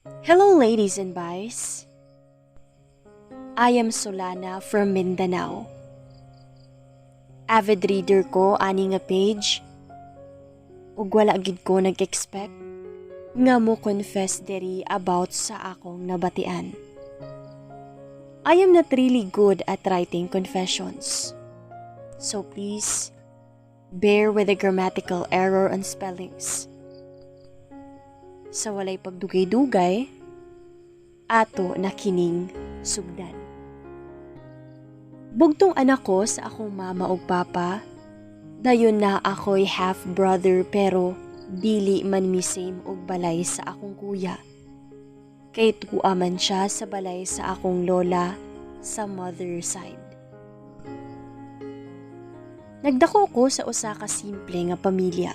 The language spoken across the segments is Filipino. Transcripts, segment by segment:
Hello ladies and boys. I am Solana from Mindanao. Avid reader ko ani nga page ug wala gid ko nag-expect nga mo confess diri about sa akong nabatian. I am not really good at writing confessions. So please bear with the grammatical error and spellings. Sa walay pagdugay-dugay, ato na kining sugdan. Bugtong anak ko sa akong mama ug papa, dayon na ako'y half-brother pero dili man mi same og balay sa akong kuya. Kay tuwa man siya sa balay sa akong lola sa mother side. Nagdako ko sa usa ka simple nga pamilya.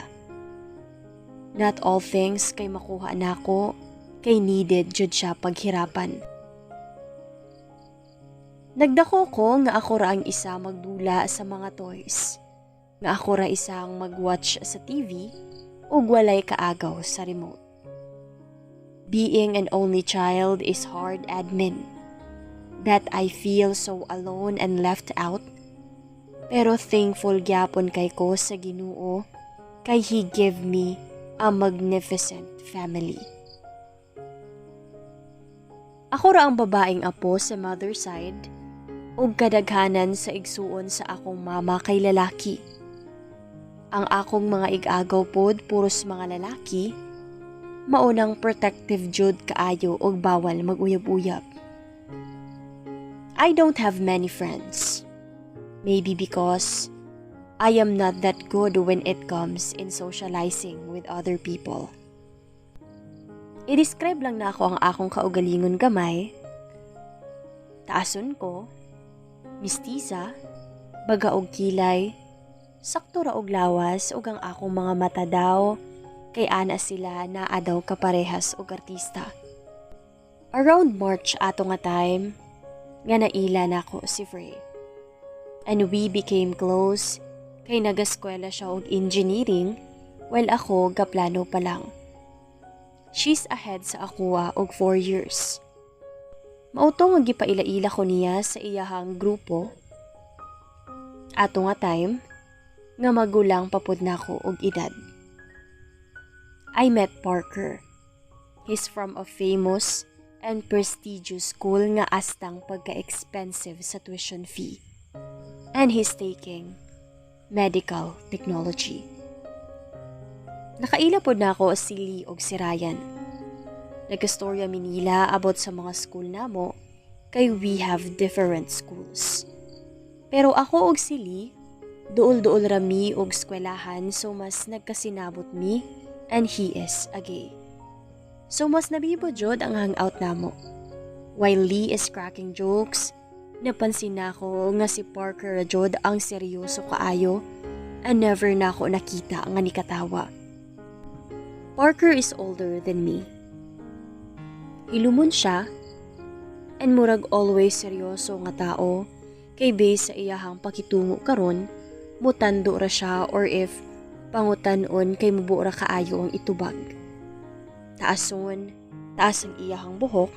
Not all things kay makuha nako kay needed jud siya paghirapan. Nagdako ko nga ako ra ang isa magdula sa mga toys. Nga ako ra isang mag-watch sa TV ug walay kaagaw sa remote. Being an only child is hard admin. That I feel so alone and left out. Pero thankful gyapon kay ko sa Ginoo kay He give me a magnificent family. Ako ra ang babaeng apo sa mother side ug kadaghanan sa igsuon sa akong mama kay lalaki. Ang akong mga ig-agaw pod puros mga lalaki, maunang protective jud kaayo ug bawal mag-uyab-uyab. I don't have many friends. Maybe because I am not that good when it comes in socializing with other people. I-describe lang na ako ang akong kaugalingon gamay. Taason ko, mistisa, baga og kilay, sakto ra og lawas ug ang akong mga mata daw kay ana sila naa daw kaparehas og artista. Around March ato nga time, nga naila nako si Frey. And we became close kay nagaskwela siya og engineering while ako gaplano pa lang. She's ahead sa akuha og 4 years. Mauto nga gipaila-ila ko niya sa iyahang grupo. Ato nga time, nga magulang papud nako og edad. I met Parker. He's from a famous and prestigious school nga astang pagka-expensive sa tuition fee. And he's taking medical technology. Nakaila pod nako si Lee og si Ryan. Nagkastorya mi nila about sa mga school namo kay we have different schools. Pero ako og si Lee, duol-duol ra mi og eskwelahan so mas nagkasinabot mi and he is a gay. So mas nabibo jud ang hangout namo. While Lee is cracking jokes, napansin nako nga si Parker jud ang seryoso kaayo and never nako nakita nga nikatawa. Parker is older than me. Ilumon siya and murag always seryoso nga tao kay base sa iyahang pakitungo karon mutando ra siya or if pangutan-on kay mubo ra kaayo ang itubag. Taas ang iyahang buhok,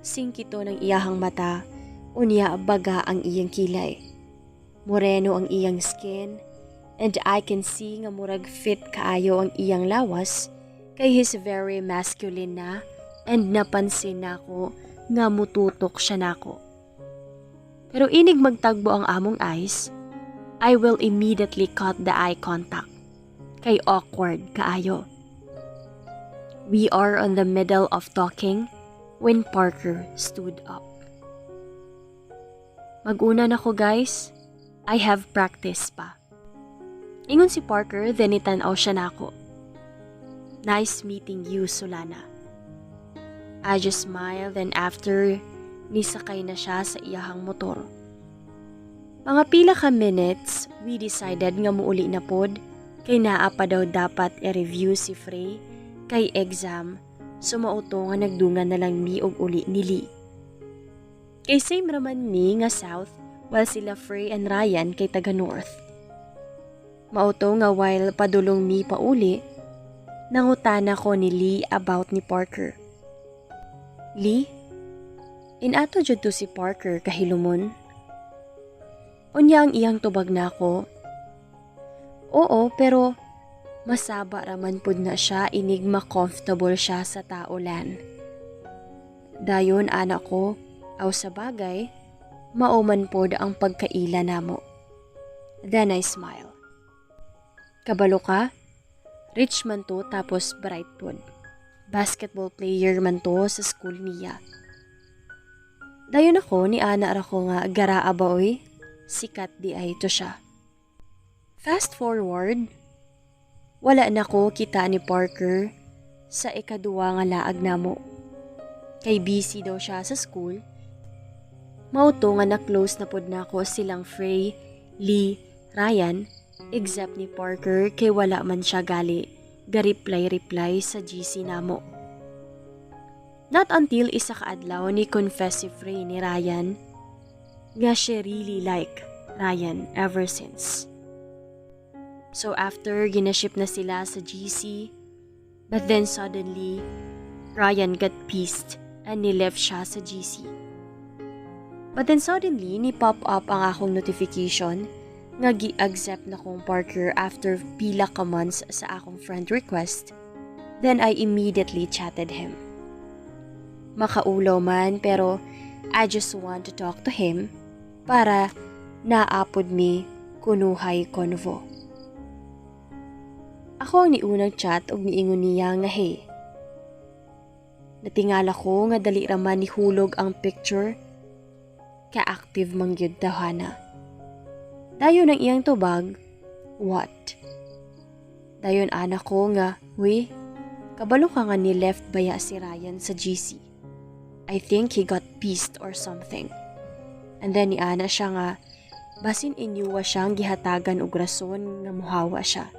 singkito ng iyahang mata, unya baga ang iyang kilay. Moreno ang iyang skin, and I can see nga murag fit kaayo ang iyang lawas kay he's very masculine na and napansin nako nga mututok siya nako. Pero inig magtagbo ang among eyes, I will immediately cut the eye contact kay awkward kaayo. We are on the middle of talking when Parker stood up. Mag-una na ko guys, I have practice pa. Ingon si Parker, then itanaw siya nako. Nice meeting you, Solana. I just smiled and after, nisakay na siya sa iyahang motor. Mga pila ka minutes, we decided nga muuli na pod kay naa pa daw dapat i-review si Frey kay exam, so mauto nga nagdungan na lang mi og uli ni Lee. Kay same raman mi nga south while sila Frey and Ryan kay taga north. Mauto nga while padulong mi pauli, nangutana ko ni Lee about ni Parker. Lee, inato jud to si Parker kahilumon. Unya ang iyang tubag na ako. Oo, pero masaba raman pud na siya inig ma-comfortable siya sa taolan. Dayon anak ko, aw sa bagay, mauman pod ang pagkaila namo. Then I smile. Kabalo ka? Rich man to tapos bright pod. Basketball player man to sa school niya. Dayon ako ni ana ra ko nga garaa ba oy? Sikat di ay to siya. Fast forward, wala na ko kita ni Parker sa ikaduwa nga laag namo. Kay busy daw siya sa school. Mauto nga na-close na pod na ko silang Frey, Lee, Ryan, except ni Parker kay wala man siya gali, ga-reply sa GC namo. Not until isa ka adlaw ni confess si Frey ni Ryan nga she really like Ryan ever since. So after ginaship na sila sa GC, but then suddenly Ryan got pissed and ni-left siya sa GC. But then suddenly ni-pop up ang akong notification nga gi-accept na kong Parker after pila ka months sa akong friend request. Then I immediately chatted him. Makaulaw man pero I just want to talk to him para naapod mi kunuhay konvo. Ako ang niunang chat og niingon niya nga hey. Natingala ko nga dali raman ni hulog ang picture ka-active man gyud tawhana. Dayon ang iyang tubag, what? Dayon anak ko nga, huy, kabalo ka nga ni left baya si Ryan sa GC. I think he got pissed or something. And then ni ana siya nga, basin inyuwa siyang gihatagan og rason nga muhawa siya.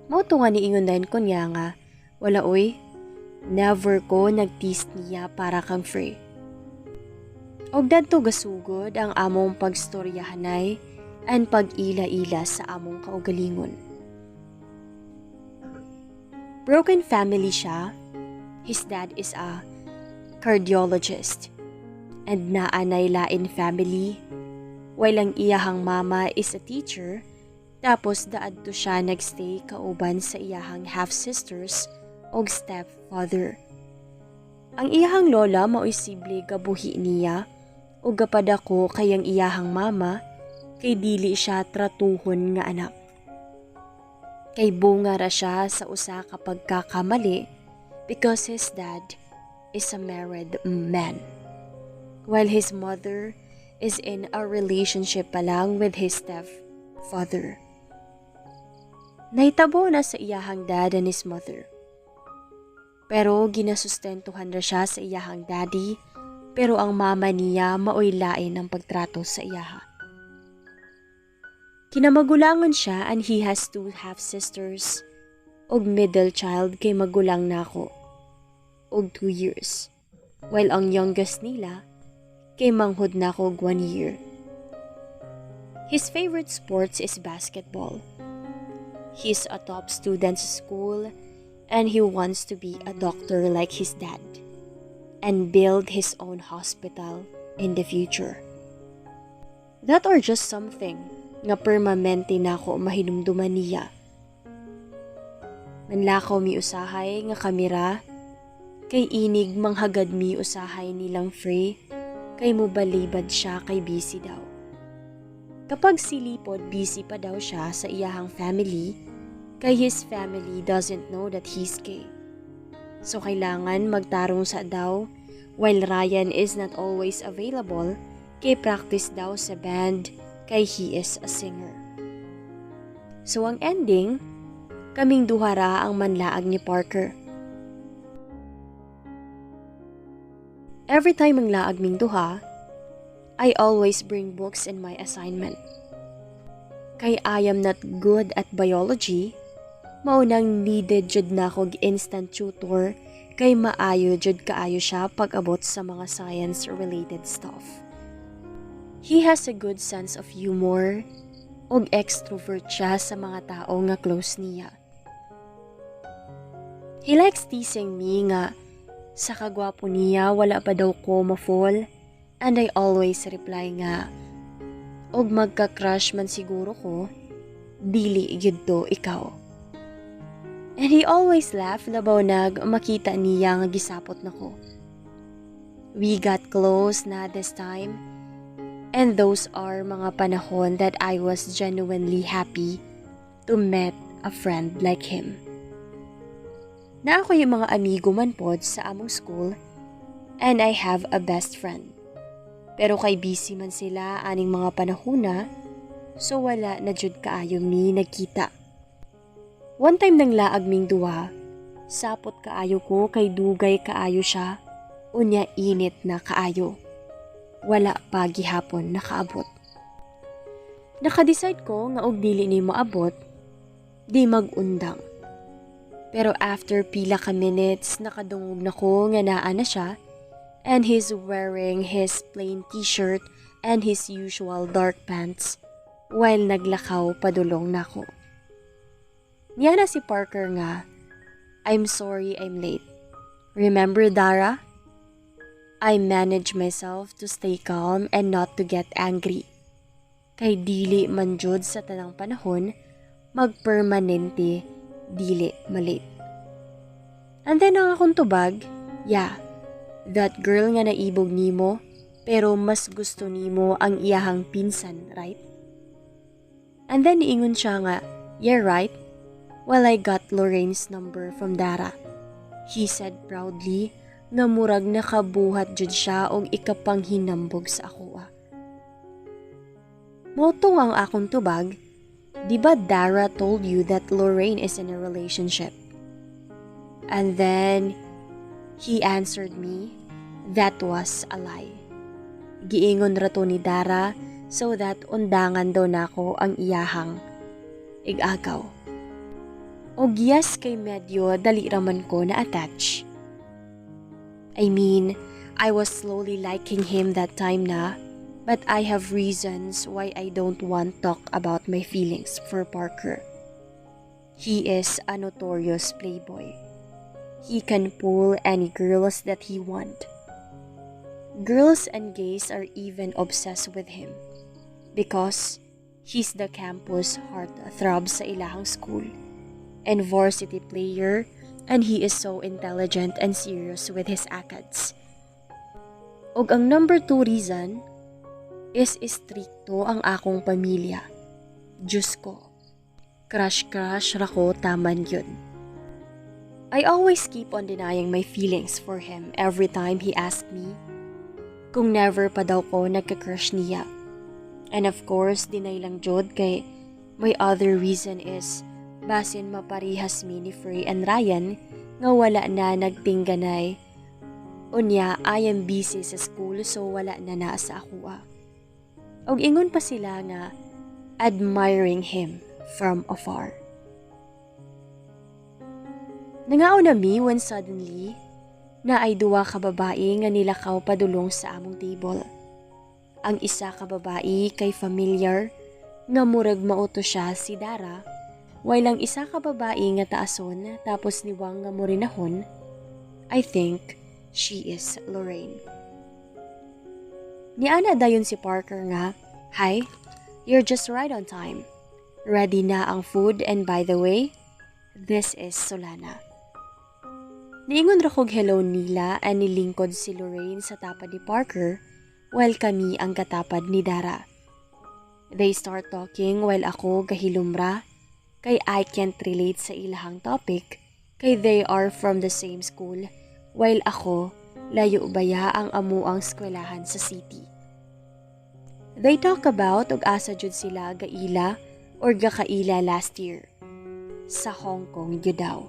Mauto nga niingon din ko niya nga, wala oy, never ko nag-tease niya para kang Frey. Og dadto gasugod ang among pagstoryahanay and pag-ila-ila sa among kaugalingon. Broken family siya. His dad is a cardiologist and naanay lain family. While ang iyahang mama is a teacher, tapos daadto siya nagstay kauban sa iyahang half-sisters og stepfather. Ang iyahang lola mao'y sible gabuhi niya o gapadako kayang iyahang mama kay dili siya tratuhon nga anak. Kay bunga ra siya sa usa ka pagkakamali because his dad is a married man, while his mother is in a relationship pa lang with his stepfather. Nahitabo na sa iyahang dad and his mother. Pero ginasustentuhan ra siya sa iyahang daddy, pero ang mama niya maoy lain ang pagtrato sa iyaha. Kinamagulangan siya and he has 2 half-sisters, og middle child kay magulang na ako, og 2 years, while ang youngest nila kay manghod na ako 1 year. His favorite sports is basketball. He's a top student sa school and he wants to be a doctor like his dad and build his own hospital in the future. That are just something nga permanente na ako mahinumduman niya. Manlakaw mi usahay nga kamera, kay inig manghagad mi usahay nilang Frey, kay mubalibad siya kay busy daw. Kapag silipod, busy pa daw siya sa iyahang family, kay his family doesn't know that he's gay. So kailangan magtarong sa daw, while Ryan is not always available, kay practice daw sa band, kay he is a singer. So ang ending, kaming duhara ang manlaag ni Parker. Every time ang laag ming duha, I always bring books in my assignment. Kay I am not good at biology, maunang needed jud na kog instant tutor kay maayo jud kaayo siya pag-abot sa mga science-related stuff. He has a good sense of humor og extrovert siya sa mga tao nga close niya. He likes teasing me nga Sa kagwapo niya, wala pa daw ko ma-fall. And I always reply nga, og magka-crush man siguro ko, dili gyud to ikaw. And he always laugh labaw nag makita niya nga gisapot nako. We got close na this time, and those are mga panahon that I was genuinely happy to meet a friend like him. Na ako yung mga amigo man pod sa among school, and I have a best friend. Pero kay busy man sila aning mga panahona, so wala na jud kaayo mi nagkita. One time nang laag ming duwa, sapot kaayo ko kay dugay kaayo siya, unya init na kaayo. Wala pa gihapon nakaabot. Naka-decide ko nga og dili ni moabot, di mag-undang. Pero after pila ka minutes, nakadungog na ko nga naa na siya, and he's wearing his plain t-shirt and his usual dark pants while naglakaw padulong nako. Niya na si Parker nga, I'm sorry I'm late. Remember Dara? I manage myself to stay calm and not to get angry. Kay dili man jud sa tanang panahon, magpermanente dili malate. And then ang akong tubag, yeah, that girl nga naibog nimo, pero mas gusto nimo ang iyahang pinsan, right? And then niingon siya nga, yeah right, well I got Lorraine's number from Dara. He said proudly nga murag nakabuhat jud siya og ikapang hinambog sa ako. Motong ang akong tubag, di ba Dara told you that Lorraine is in a relationship? And then he answered me, that was a lie. Giingon rato ni Dara so that undangan daw nako ang iyahang igagaw. Og yes kay medyo dali raman ko na attach. I mean, I was slowly liking him that time na, but I have reasons why I don't want talk about my feelings for Parker. He is a notorious playboy. He can pull any girls that he want. Girls and gays are even obsessed with him because he's the campus heartthrob sa ilahang school and varsity player, and he is so intelligent and serious with his ACADS. Og ang number 2 reason is stricto ang akong pamilya. Diyos ko, crush ra ko taman yun. I always keep on denying my feelings for him every time he asked me kung never pa daw ko nagka-crush niya. And of course, deny lang jud kay my other reason is basin maparihas mi ni Frey and Ryan nga wala na nagtingganay. Unya, I am busy sa school so wala na sa ako. Og ingon pa sila nga admiring him from afar. Nangao na mi when suddenly na ay duwa ka babae nga nilakaw padulong sa among table. Ang isa ka babae kay familiar nga murag mauto siya si Dara, while ang isa ka babae nga taason tapos niwang nga morinahon, I think she is Lorraine. Niana dayon si Parker nga, hi, you're just right on time. Ready na ang food and by the way, this is Solana. Niingon ra kog hello nila and nilingkod si Lorraine sa tapad ni Parker while kami ang katapad ni Dara. They start talking while ako gahilumra kay I can't relate sa ilahang topic kay they are from the same school while ako layo baya ang amuang eskwelahan sa city. They talk about og asa jud sila gaila or gakaila last year sa Hong Kong jud daw.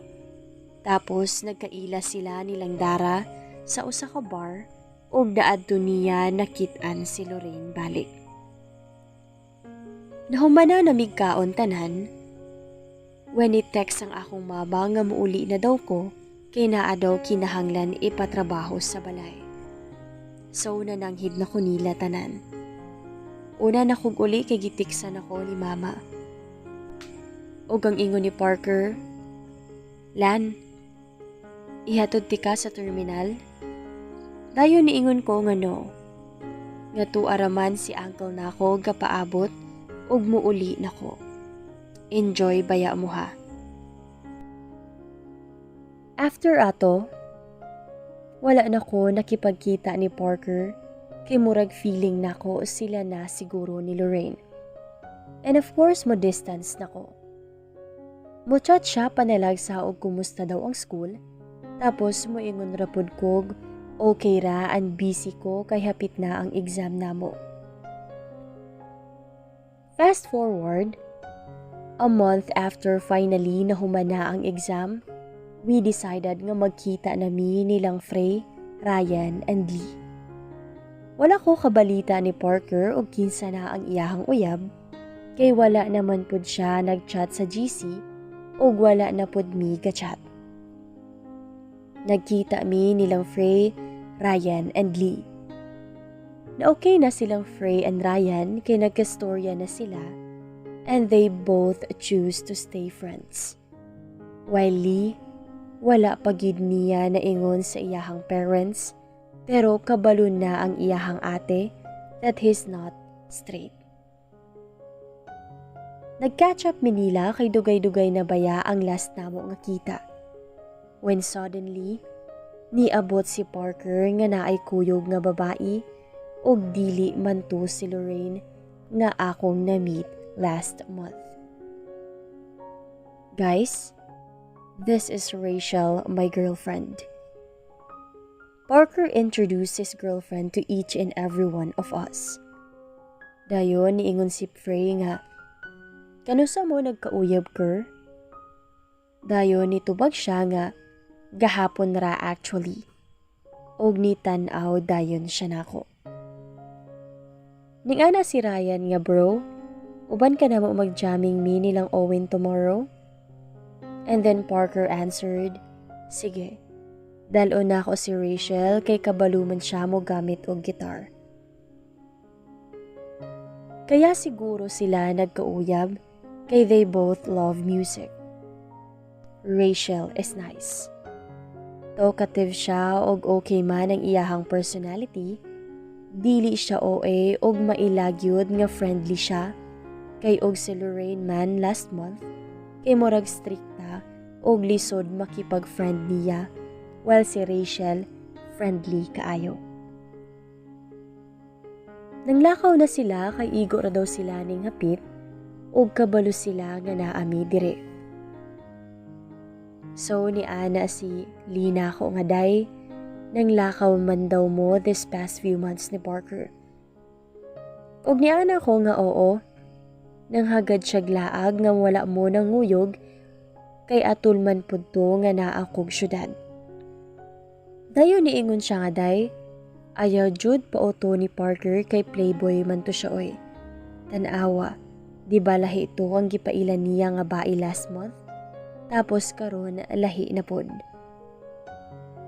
Tapos nagkaila sila nilang Dara sa usa ka bar ug daadto niya nakit-an si Lorraine balik. Nahumana na migkaon tanan when i-text ang akong mama nga muuli na daw ko kay naa daw kinahanglan ipatrabaho sa balay. So nananghid na ko nila tanan. Una na kog uli kay gitiksan ako ni mama. Ug ang ingon ni Parker, Lan, Ihatod ti ka sa terminal? Dayon niingon ko nga no. Nga tuaraman si uncle nako gapaabot ug muuli nako. Enjoy baya mo ha. After ato, wala na ko nakipagkita ni Parker kay murag feeling nako sila na siguro ni Lorraine. And of course mo distance nako. Muchat siya panalag sa og kumusta daw ang school. Tapos moingon rapod kog okay ra and busy ko kay hapit na ang exam namo. Fast forward, a month after finally nahumana ang exam, we decided nga magkita nami nilang Frey, Ryan, and Lee. Wala ko kabalita ni Parker o kinsa na ang iyahang uyab, kay wala naman pud siya nagchat sa GC o wala na pud mi ka-chat. Nagkita mi nilang Frey, Ryan, and Lee. Na okay na silang Frey and Ryan kay nagkastorya na sila and they both choose to stay friends. While Lee, wala pa gid niya naingon sa iyahang parents pero kabalo na ang iyahang ate that he's not straight. Nag-catch up mi nila kay dugay-dugay na baya ang last namo nga kita. When suddenly, niabot si Parker nga naay kuyog nga babae ug dili man to si Lorraine nga akong na-meet last month. Guys, this is Rachel, my girlfriend. Parker introduced his girlfriend to each and every one of us. Dayon niingon si Frey nga, "Kanusa mo nagkauyab ker?" Dayon nitubag siya nga, "Gahapon ra actually." Og nitan-aw dayon siya nako. Ning ana si Ryan nga, "Bro, uban ka na mo mag-jamming me nilang Owen tomorrow?" And then Parker answered, "Sige, dalo na ako si Rachel kay kabaluman siya mo gamit og gitar." Kaya siguro sila nagkauyab kay they both love music. Rachel is nice. Talkative siya og okay man ang iyahang personality, dili siya OA og mailagyod nga friendly siya, kay og si Lorraine man last month, kay murag strikta og lisod makipag-friend niya, while si Rachel friendly kaayo. Nanglakaw na sila kay igo ra daw sila ning hapit ug kabalo sila nga naami dire. So ni ana si Lina ko nga day, nanglakaw man daw mo this past few months ni Parker. Ug ni ana ko nga oo, nang hagad siya glaag nga wala mo nang nguyog kay atul man pud to nga naa kog syudad. Dayon niingon siya nga day, ayaw jud pauto ni Parker kay playboy man to siya oy. Tanawa, di ba lahi ito ang gipailan niya nga bae last month? Tapos karon lahi na pod.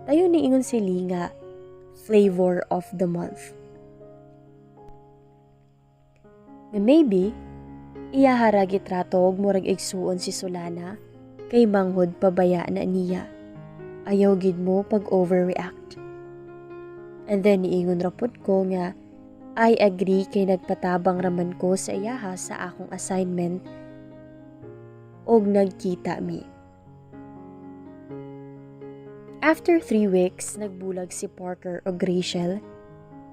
Dayon niingon si Lee nga, flavor of the month. Nga maybe, iyahara gitratog murag igsuon si Solana kay manghod pabaya na niya. Ayaw gid mo pag overreact. And then niingon rapod ko nga, I agree kay nagpatabang raman ko sa iyaha sa akong assignment og nagkita mi. After 3 weeks, nagbulag si Parker o Rachel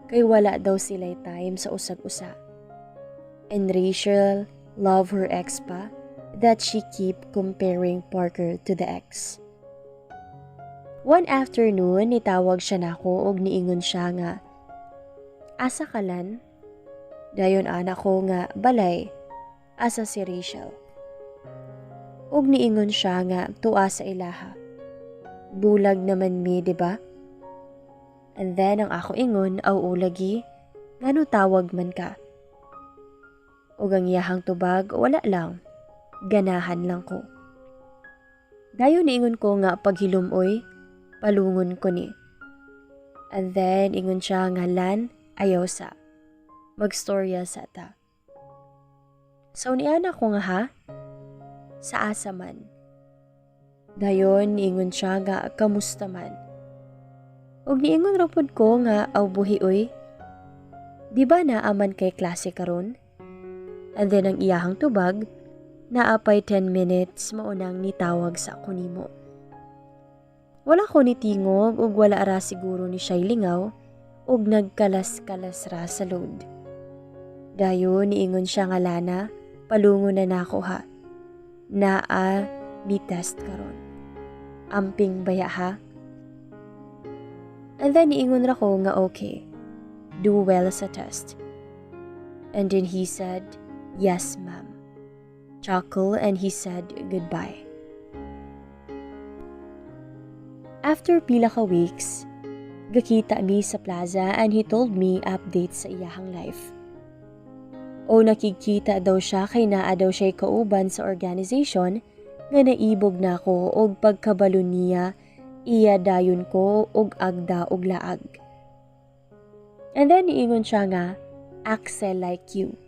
kay wala daw sila'y time sa usag-usa. And Rachel love her ex pa that she keep comparing Parker to the ex. One afternoon, nitawag siya nako og niingon siya nga, "Asa ka lan?" Dayon anak ko nga, "Balay, asa si Rachel?" Og niingon siya nga, "Tuwa sa ilaha. Bulag naman mi, diba?" And then ang ako ingon, "Aw ulagi, ngano tawag man ka?" Og ang iyahang tubag, "Wala lang, ganahan lang ko." Dayon niingon ko nga, "Paghilumoy, palungon ko ni." And then ingon siya nga, "Lan, ayaw sa. Magstorya sa ta." So niana ko nga ha, sa asa man. Dayon niingon siya nga kamusta man. Og niingon ra pud ko nga aw buhi oy. Di ba naaman kay klase karon? And then ang iyahang tubag, naapay 10 minutes maunang nitawag sa ako nimo. Wala ko nitingog ug wala ra siguro ni siya'y lingaw ug nagkalas-kalas ra sa load. Dayon niingon siya nga Lana, palungo na nako ha. Naa ni test karon. Amping baya ha? And then niingon ra ko nga okay. Do well sa test. And then he said, yes ma'am. Chuckle and he said goodbye. After pila ka weeks, gakita mi sa plaza and he told me updates sa iyahang life. O nakikita daw siya kay naa daw siya'y kauban sa organization nga naibog na ko og pagkabalo niya iya dayon ko og agda og laag. And then niingon siya nga, Axel like you.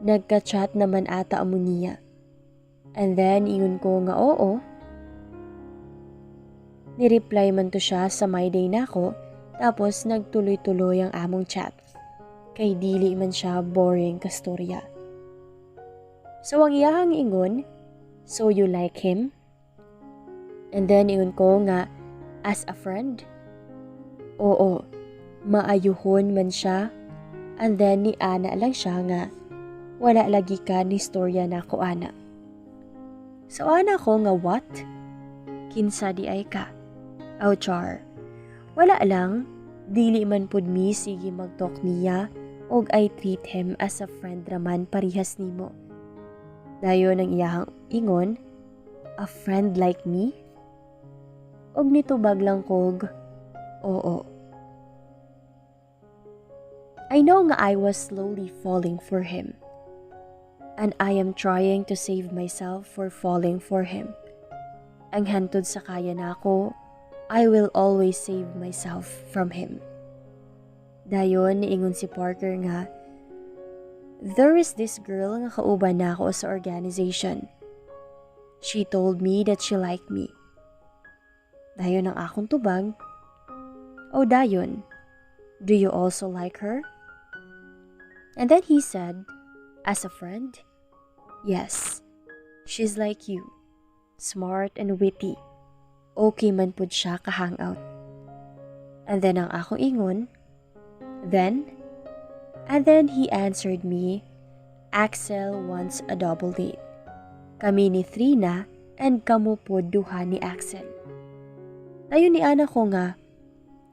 Nagka-chat naman ata amo niya. And then ingon ko nga oo. Ni-reply man to siya sa my day nako tapos nagtuloy-tuloy ang among chat. Kay dili man siya boring kastorya. So ang iyahang ingon, so you like him? And then ingon ko nga, as a friend? Oo, maayuhon man siya. And then ni ana lang siya nga, wala lagi ka ni storya na ko ana. So ana ko nga what? Kinsa di ay ka? Aw char. Wala lang, dili man pud mi sige mag-talk niya og I treat him as a friend raman parihas nimo. Dayon ang iyahang ingon, a friend like me? Og nitubag lang kog, oo. I know nga I was slowly falling for him. And I am trying to save myself for falling for him. Ang hantod sa kaya na ako, I will always save myself from him. Dayon, niingon si Parker nga, there is this girl nga kauban na ako sa organization. She told me that she liked me. Dayon ang akong tubag, oh dayon, do you also like her? And then he said, as a friend, yes, she's like you, smart and witty. Okay man pud siya ka-hangout. And then ang akong ingon, then? And then he answered me, Axel wants a double date. Kami ni Trina and kamo po duha ni Axel. Dayon ni ana ko nga,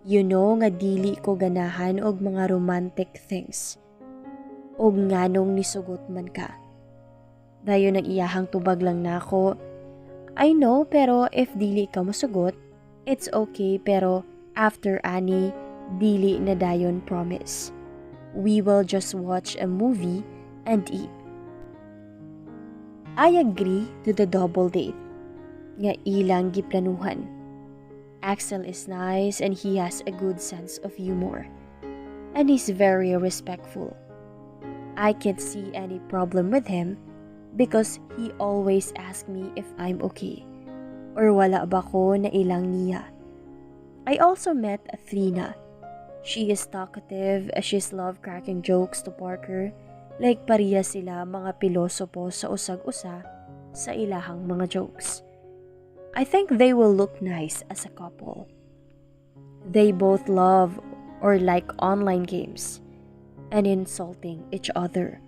you know nga dili ko ganahan og mga romantic things. Og nganong nisugot man ka. Dayon ang iyahang tubag lang nako, I know pero if dili ka mosugot, it's okay pero after ani, dili na dayon promise. We will just watch a movie and eat. I agree to the double date. Nga ilang giplanuhan. Axel is nice and he has a good sense of humor. And he's very respectful. I can't see any problem with him because he always asks me if I'm okay or wala ba ko na ilang niya. I also met Trina. She is talkative, she's love cracking jokes to Parker like pariya sila mga pilosopo sa usag-usa sa ilahang mga jokes. I think they will look nice as a couple. They both love or like online games and insulting each other.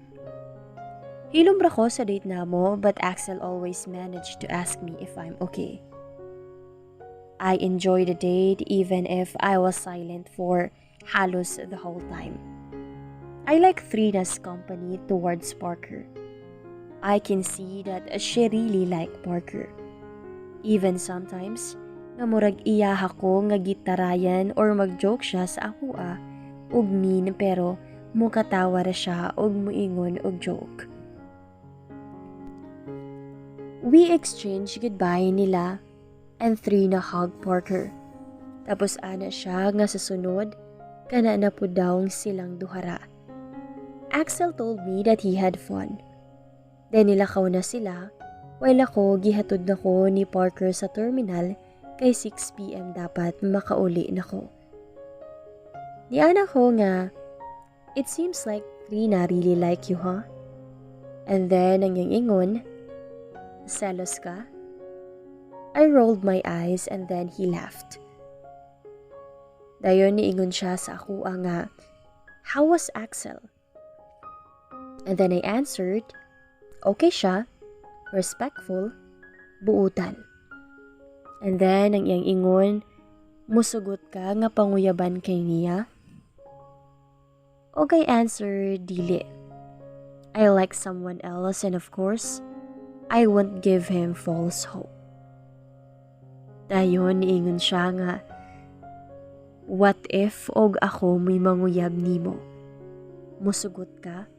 Hilumbra ko sa date namo but Axel always managed to ask me if I'm okay. I enjoyed the date even if I was silent for halos the whole time. I like Trina's company towards Parker. I can see that she really liked Parker. Even sometimes, nga murag iyaha ko nga gitarayan or mag-joke siya sa akua ug mean pero mukatawa ra siya ug muingon og joke. We exchange goodbye nila and Trina hug Parker. Tapos ana siya nga sa sunod, kana na po daw silang duhara. Axel told me that he had fun. Then nilakaw na sila While ako, gihatod na ko ni Parker sa terminal kay 6 p.m. dapat makauli na ko. Niana ko nga, "It seems like Trina really like you, huh?" And then, ang ingon, "Selos ka?" I rolled my eyes and then he laughed. Dayon niingon siya sa ako nga, "How was Axel?" And then I answered, "Okay siya, respectful, buutan." And then ang iyang ingon, "Musugot ka nga panguyaban kay niya?" Okay answer, dili. I like someone else and of course, I won't give him false hope. Dayon niingon siya nga, "What if og ako may manguyab nimo? Musugot ka?"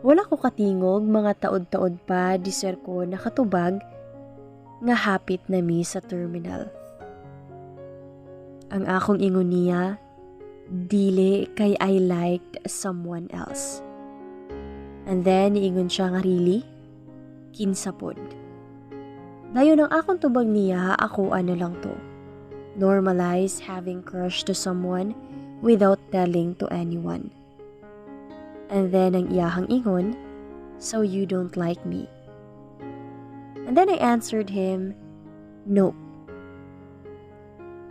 Wala ko katingog, mga taod-taod pa diser ko nakatubag nga hapit na mi sa terminal. Ang akong ingon niya, dili kay I liked someone else. And then niingon siya nga, "Really? Kinsa pod?" Dayon ang akong tubag niya, ako ano lang to. Normalize having crush to someone without telling to anyone. And then ang iyahang ingon, "So you don't like me?" And then I answered him, "Nope."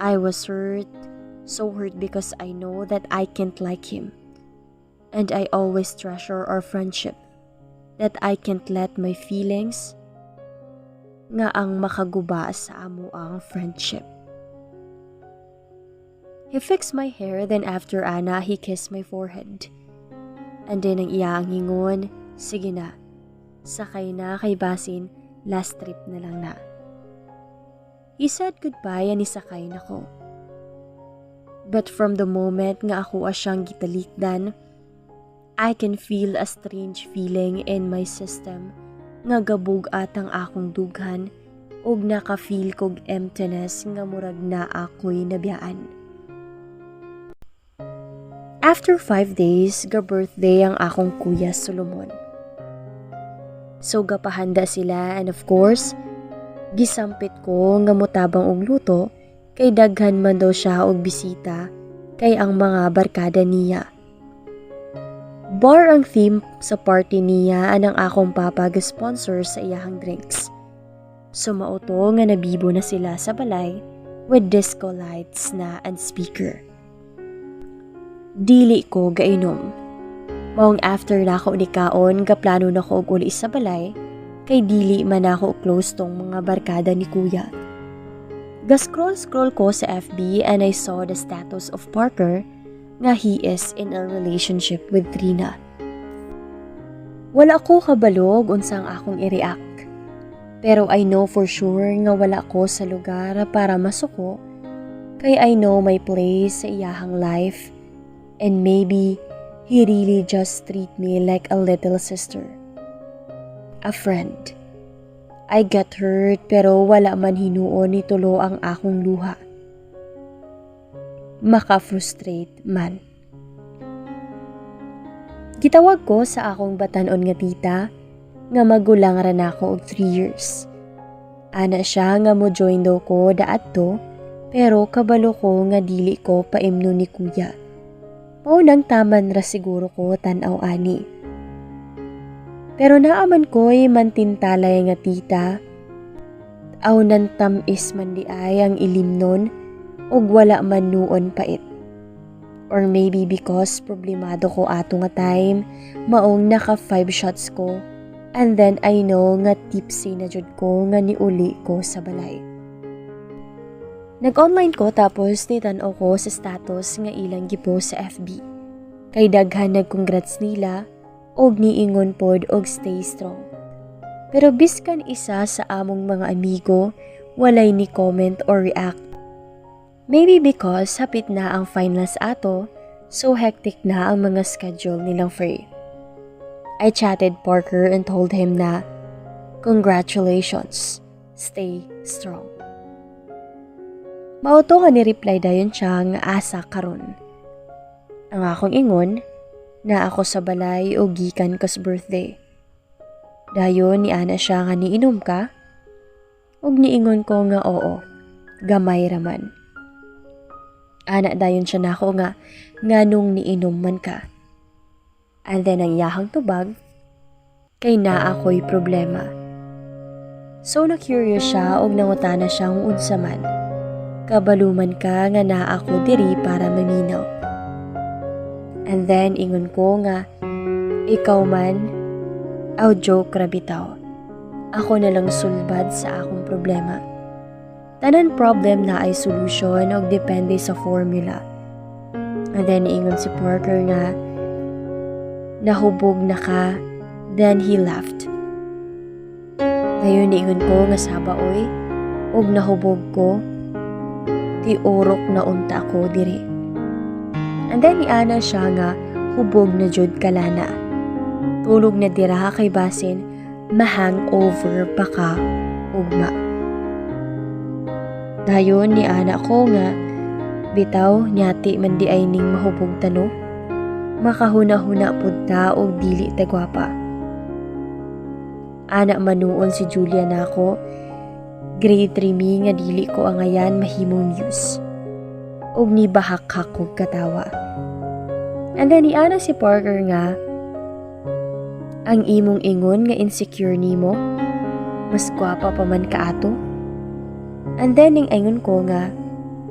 I was hurt, so hurt because I know that I can't like him. And I always treasure our friendship, that I can't let my feelings nga ang makaguba sa amo ang friendship. He fixed my hair, then after ana, he kissed my forehead. And then ang iyang ingon, "Sige na, sakay na kay basin, last trip na lang na." He said goodbye and isakay na ko. But from the moment nga ako asyang gitalikdan, I can feel a strange feeling in my system nga gabug atang akong dughan ug naka-feel kog emptiness nga murag na ako'y nabiyaan. After 5 days, ga-birthday ang akong kuya Solomon. So gapahanda sila and of course, gisampit ko nga mutabang og luto kay daghan man daw siya og bisita kay ang mga barkada niya. Bar ang theme sa party niya anang akong papa ga-sponsor sa iyahang drinks. So mauto nga nabibo na sila sa balay with disco lights na and speaker. Dili ko gainom. Maong after na ako nikaon, gaplano na ko og uli sa balay, kay dili man ako close tong mga barkada ni kuya. Ga-scroll ko sa FB and I saw the status of Parker nga he is in a relationship with Trina. Wala ko kabalog unsang akong i-react. Pero I know for sure nga wala ko sa lugar para masuko, kay I know my place sa iyahang life and maybe he really just treat me like a little sister. A friend. I get hurt pero wala man hinuon ni tulo ang akong luha. Maka-frustrate man. Gitawag ko sa akong batanon nga tita nga magulang ra nako og 3 years. Ana siya nga mo join daw ko daadto pero kabalo ko nga dili ko paimno ni kuya. Maunang taman ra siguro ko tan-aw ani. Pero naaman ko'y mantintalay nga tita, aw nan tamis man di ay ang ilimnon, og wala man nuon pait. Or maybe because problemado ko ato nga time, maong naka 5 shots ko, and then I know nga tipsy na jud ko nga niuli ko sa balay. Nag-online ko tapos nitan-aw ko sa status nga ilang gipost sa FB. Kay daghan nag-congrats nila, og niingon pod og stay strong. Pero biskan isa sa among mga amigo, walay ni comment or react. Maybe because hapit na ang finals ato, so hectic na ang mga schedule nilang free. I chatted Parker and told him na, "Congratulations, stay strong." Mauto nga ni-reply dayon siya nga asa karon. Ang akong ingon, na ako sa balay o gikan kas birthday. Dayon ni ana siya nga niinom ka? Ug niingon ko nga oo, gamay raman. Ana dayon siya nako nga nganong niinom man ka. And then ang iyahang tubag, kay naa ako'y problema. So na-curious siya og nangutana siya kung unsa man. Kabaluman ka nga naa ako diri para maminaw. And then ingon ko nga, ikaw man, joke ra bitaw. Ako na lang sulbad sa akong problema. Tanan problem na ay solusyon og depende sa formula. And then ingon si Parker nga, nahubog na ka, then he laughed. Ngayon ingon ko nga sabaoy, og nahubog ko, tiurok na unta ko diri. And then iana siya nga, hubog na jud kalana. Tulog na dira kay basin, ma-hangover pa ka, ugma. Dayon ni ana ko nga, bitaw nyati man di ay ning mahubog tano, makahuna-huna pud ta og dili ta gwapa. Ana manuon si Julia nako, grade 3 mi nga dili ko angayan mahimong news. Og ni bahak-hak kog katawa. And then ni ana si Parker nga, ang imong ingon nga insecure nimo, mas gwapa pa man ka ato. And then ning ingon ko nga,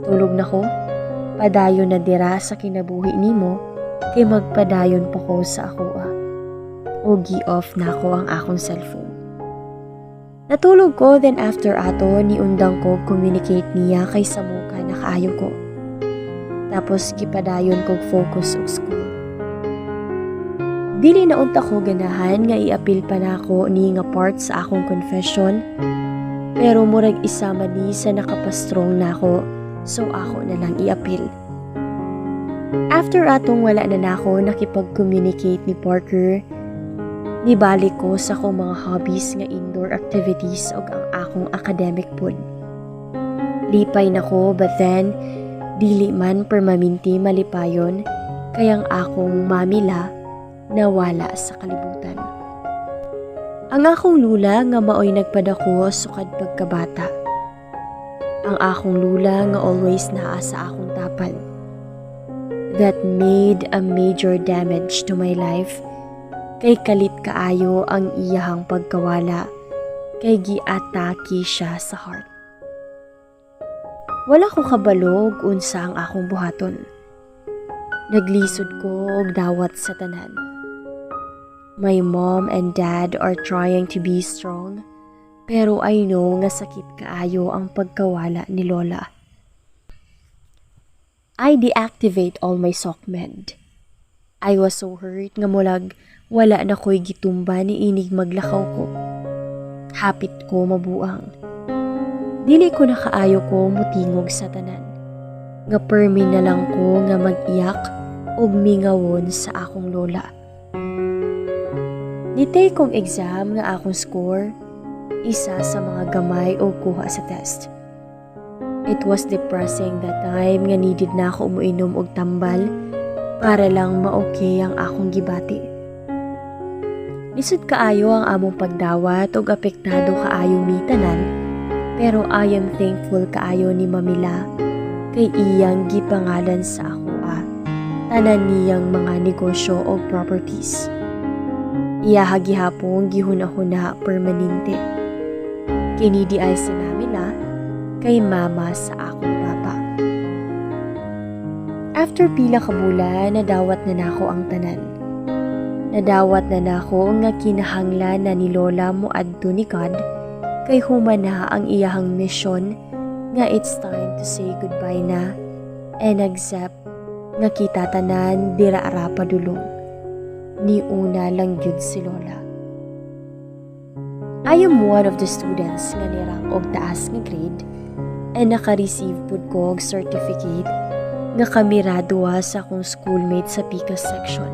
tulog na ko, padayon na dira sa kinabuhi nimo, kay magpadayon pa ko sa akoa. O gi-off na ko ang akong cellphone. Natulog ko, then after ato, niundang ko communicate niya kay sa muka na kaayo ko. Tapos gipadayon kog focus og school. Dili na unta ko ganahan nga iapil pa nako ni nga part sa akong confession, pero murag isa man ni sa nakapastrong nako, so ako na lang iapil. After atong wala na nako nakipag-communicate ni Parker, nibalik ko sa akong mga hobbies nga indoor activities ug ang akong academic pud. Lipay nako, but then dili man permanente malipayon kayang akong mamila nawala sa kalibutan. Ang akong lula nga maoy nagpadako sukad pagkabata. Ang akong lula nga always naa sa akong tapal. That made a major damage to my life. Kay kalit kaayo ang iyahang pagkawala, kay giatake siya sa heart. Wala ko kabalog unsa ang akong buhaton. Naglisod ko og dawat sa tanan. My mom and dad are trying to be strong, pero I know nga sakit kaayo ang pagkawala ni Lola. I deactivate all my SOCMED. I was so hurt nga mulag wala na ko'y gitumba ni inig maglakaw ko. Hapit ko mabuang. Dili ko na kaayo ko mutingog sa tanan. Nga permi na lang ko nga mag-iyak og mingawon sa akong lola. Nitake kong exam nga akong score, isa sa mga gamay o kuha sa test. It was depressing that time nga needed na ako umuinom og tambal para lang ma-okay ang akong gibati. Lisod kaayo ang among pagdawat ug apektado kaayo mi tanan, pero I am thankful kaayo ni Mamila kay iyang gipangalan sa akoa tanan niyang mga negosyo o properties. Iyaha gihapon gihuna-huna permanente. Kini di ay si Mamila kay mama sa akong papa. After pila ka bulan, nadawat na nako ang tanan. Nadawat na nako nga kinahanglan na ni Lola mo adto ni God kay humana ang iyahang mission nga it's time to say goodbye na and accept nga kita tanan dira ara padulong. Ni una lang gyud si Lola. I am one of the students nga nirang og taas nga grade and naka-receive pud ko og certificate nga kamiradua sa akong schoolmate sa PICAS section.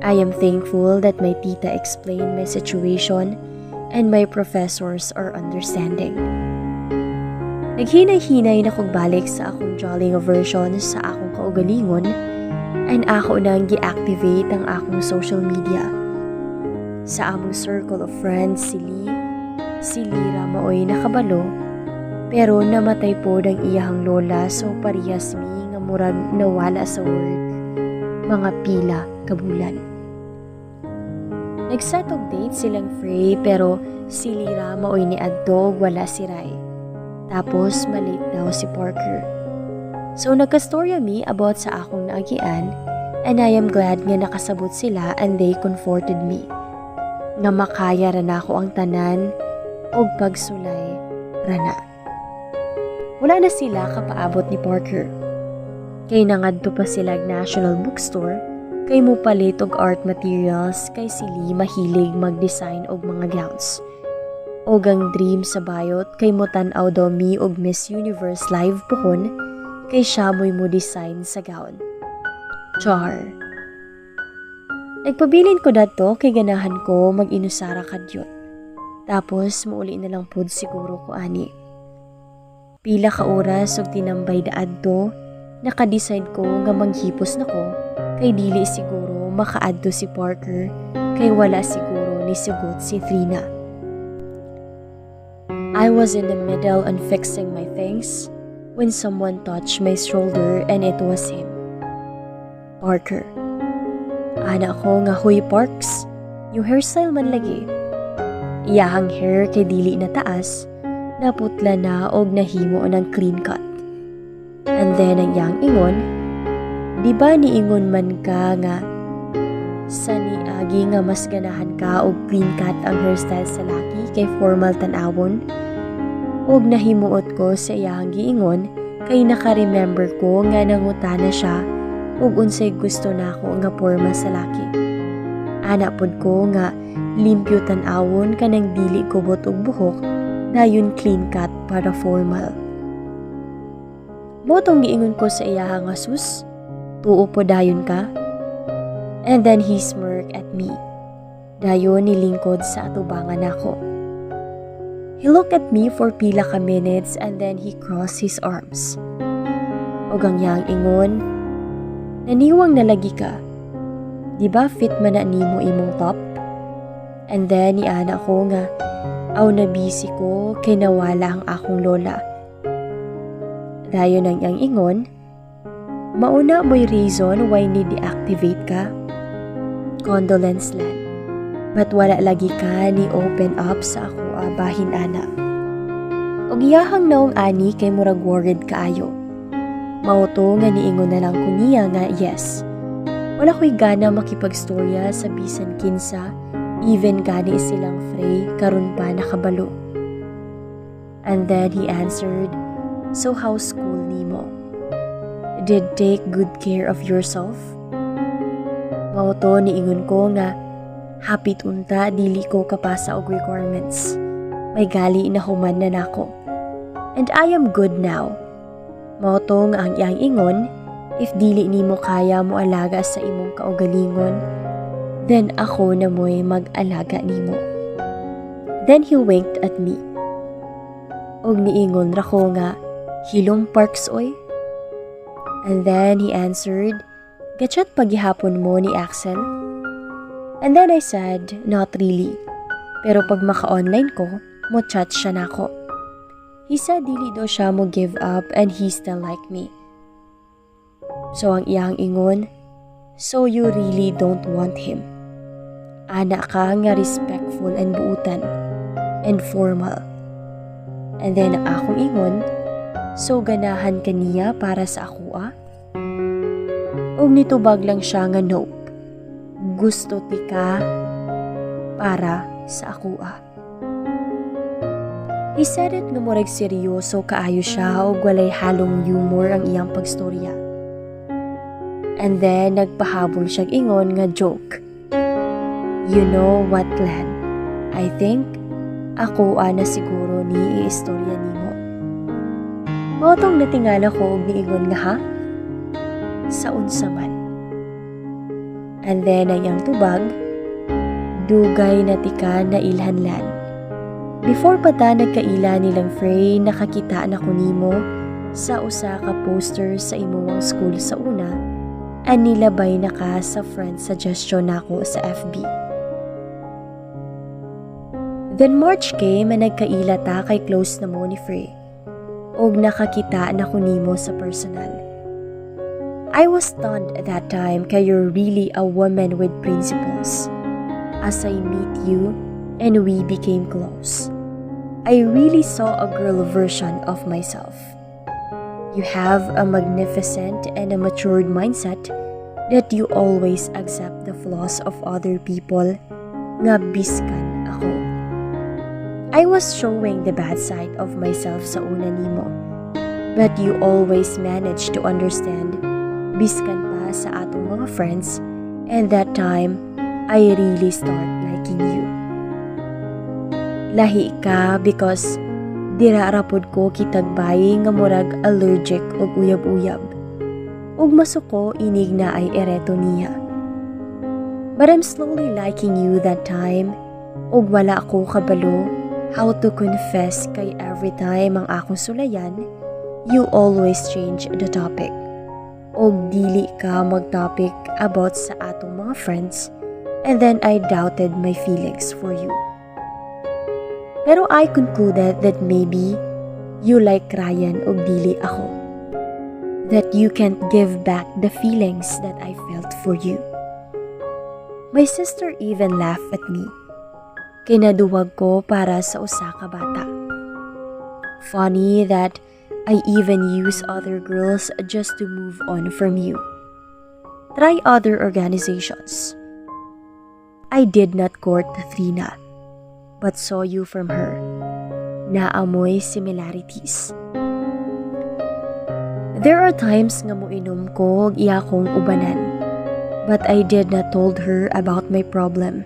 I am thankful that my tita explained my situation and my professors are understanding. Naghinay-hinay na kong balik sa akong jolly version sa akong kaugalingon and ako nang gi-activate ang akong social media. Sa among circle of friends si Lira maoy nakabalo, pero namatay po ang iyahang lola so parehas mi nga murag nawala sa world mga pila ka bulan. Nag-set og date silang Frey pero si Lira maoy ni adto wala si Rai. Tapos malate daw si Parker. So nagkastorya mi about sa akong naagian and I am glad nga nakasabot sila and they comforted me. Nga makaya ra na ako ang tanan og pagsulay rana. Wala na sila kapaabot ni Parker. Kay nangadto pa sila National Bookstore kay mo palit og art materials kay sili mahilig mag-design og mga gowns. Og ang dream sa bayot kay mo tan-aw daw mi og Miss Universe live pohon kay siya mo'y mo design sa gown. Char. Nagpabilin ko dato kay ganahan ko mag-inusara kadyot. Tapos mauli na lang pod siguro ko ani. Pila ka oras og tinambay daadto, naka-decide ko nga manghipos na ko kay dili siguro makaadto si Parker kay wala siguro ni sugot si Trina. I was in the middle on fixing my things when someone touched my shoulder and it was him. Parker. Ana ko nga huy Parks, yung hairstyle man lagi. Iyahang hair kay dili na taas, naputla na og nahimo ng clean cut. And then ang iyang ingon, di ba niingon man ka nga sa niagi nga mas ganahan ka og clean cut ang hairstyle sa laki kay formal tan-awon? Og nahimuot ko sa iyang giingon kay naka-remember ko nga nangutana siya og unsay gusto nako nga porma sa laki. Ana pod ko nga limpyo tan-awon kanang dili kubot og buhok, dayon clean cut para formal. Motong giingon ko sa iya nga sus, tuo po dayon ka? And then he smirked at me. Dayon nilingkod sa atubangan ako. He looked at me for pila ka minutes and then he crossed his arms. Og ang yang ingon, naniwang nalagi ka. Di ba fit man na nimo imong top? And then iana ko nga, aw na busy ko kay nawala ang akong lola. Dayon ang yang ingon, mauna mo'y reason why ni deactivate ka? Condolence lan. But wala lagi ka ni open up sa ako bahin ana. Og iyahang naong ani kay murag worried kaayo. Mauto nga niingon na lang ko niya nga yes. Wala ko'y gana makipagstorya sa bisan kinsa, even gani silang Frey karon pa nakabalo. And then he answered, so how's school nimo? Did take good care of yourself? Mauto niingon ko nga, hapit unta dili ko kapasa og requirements. May gali na human na nako. And I am good now. Mauto nga ang iyang ingon, if dili nimo kaya mo alaga sa imong kaugalingon, then ako na mo'y mag-alaga nimo. Then he winked at me. Og niingon ra ko nga, hilong Parks oy? And then he answered, gachat paghihapon mo ni Axel? And then I said, not really. Pero pag maka-online ko, mo chat siya nako. He said dili daw siya mo give up and he still like me. So ang iyang ingon, so you really don't want him. Ana ka nga respectful and buutan and formal. And then akong ingon, so ganahan ka niya para sa ako Og nitubag lang siya nga nope. Gusto ti ka para sa ako He said it nga murag seryoso kaayo siya og walay halong humor ang iyang pagstorya. And then nagpahabol siya ingon nga joke. You know what, Len? I think ako na siguro ni iistorya nimo. Motong natingala ko og niingon nga ha? Sa unsa man. And then ang iyang tubag, dugay na tika na ilhanlan. Before pa ta nagkaila nilang Frey, nakakita na ko nimo sa usa ka poster sa imuwang school sa una, and nilabay na ka sa friend suggestion nako sa FB. Then March came and nagkaila ta kay close na mo ni Frey. Og nakakita na ko nimo sa personal. I was stunned at that time kay you're really a woman with principles. As I meet you and we became close, I really saw a girl version of myself. You have a magnificent and a matured mindset that you always accept the flaws of other people nga biskan ako. I was showing the bad side of myself sa una nimo, but you always managed to understand biskan pa sa atong mga friends, and that time, I really start liking you. Lahi ka because dira rapod ko kitagbayi nga murag allergic og uyab-uyab. Ug masuko inig na ay ereto niya. But I'm slowly liking you that time, ug wala ako kabalo how to confess kay every time ang akong sulayan, you always change the topic. Og dili ka mag-topic about sa atong mga friends, and then I doubted my feelings for you. Pero I concluded that maybe you like Ryan og dili ako. That you can't give back the feelings that I felt for you. My sister even laughed at me. Kinaduwag ko para sa usa ka bata. Funny that I even use other girls just to move on from you. Try other organizations. I did not court Trina, but saw you from her. Naamoy similarities. There are times nga moinom ko og iya kong ubanan, but I did not told her about my problem.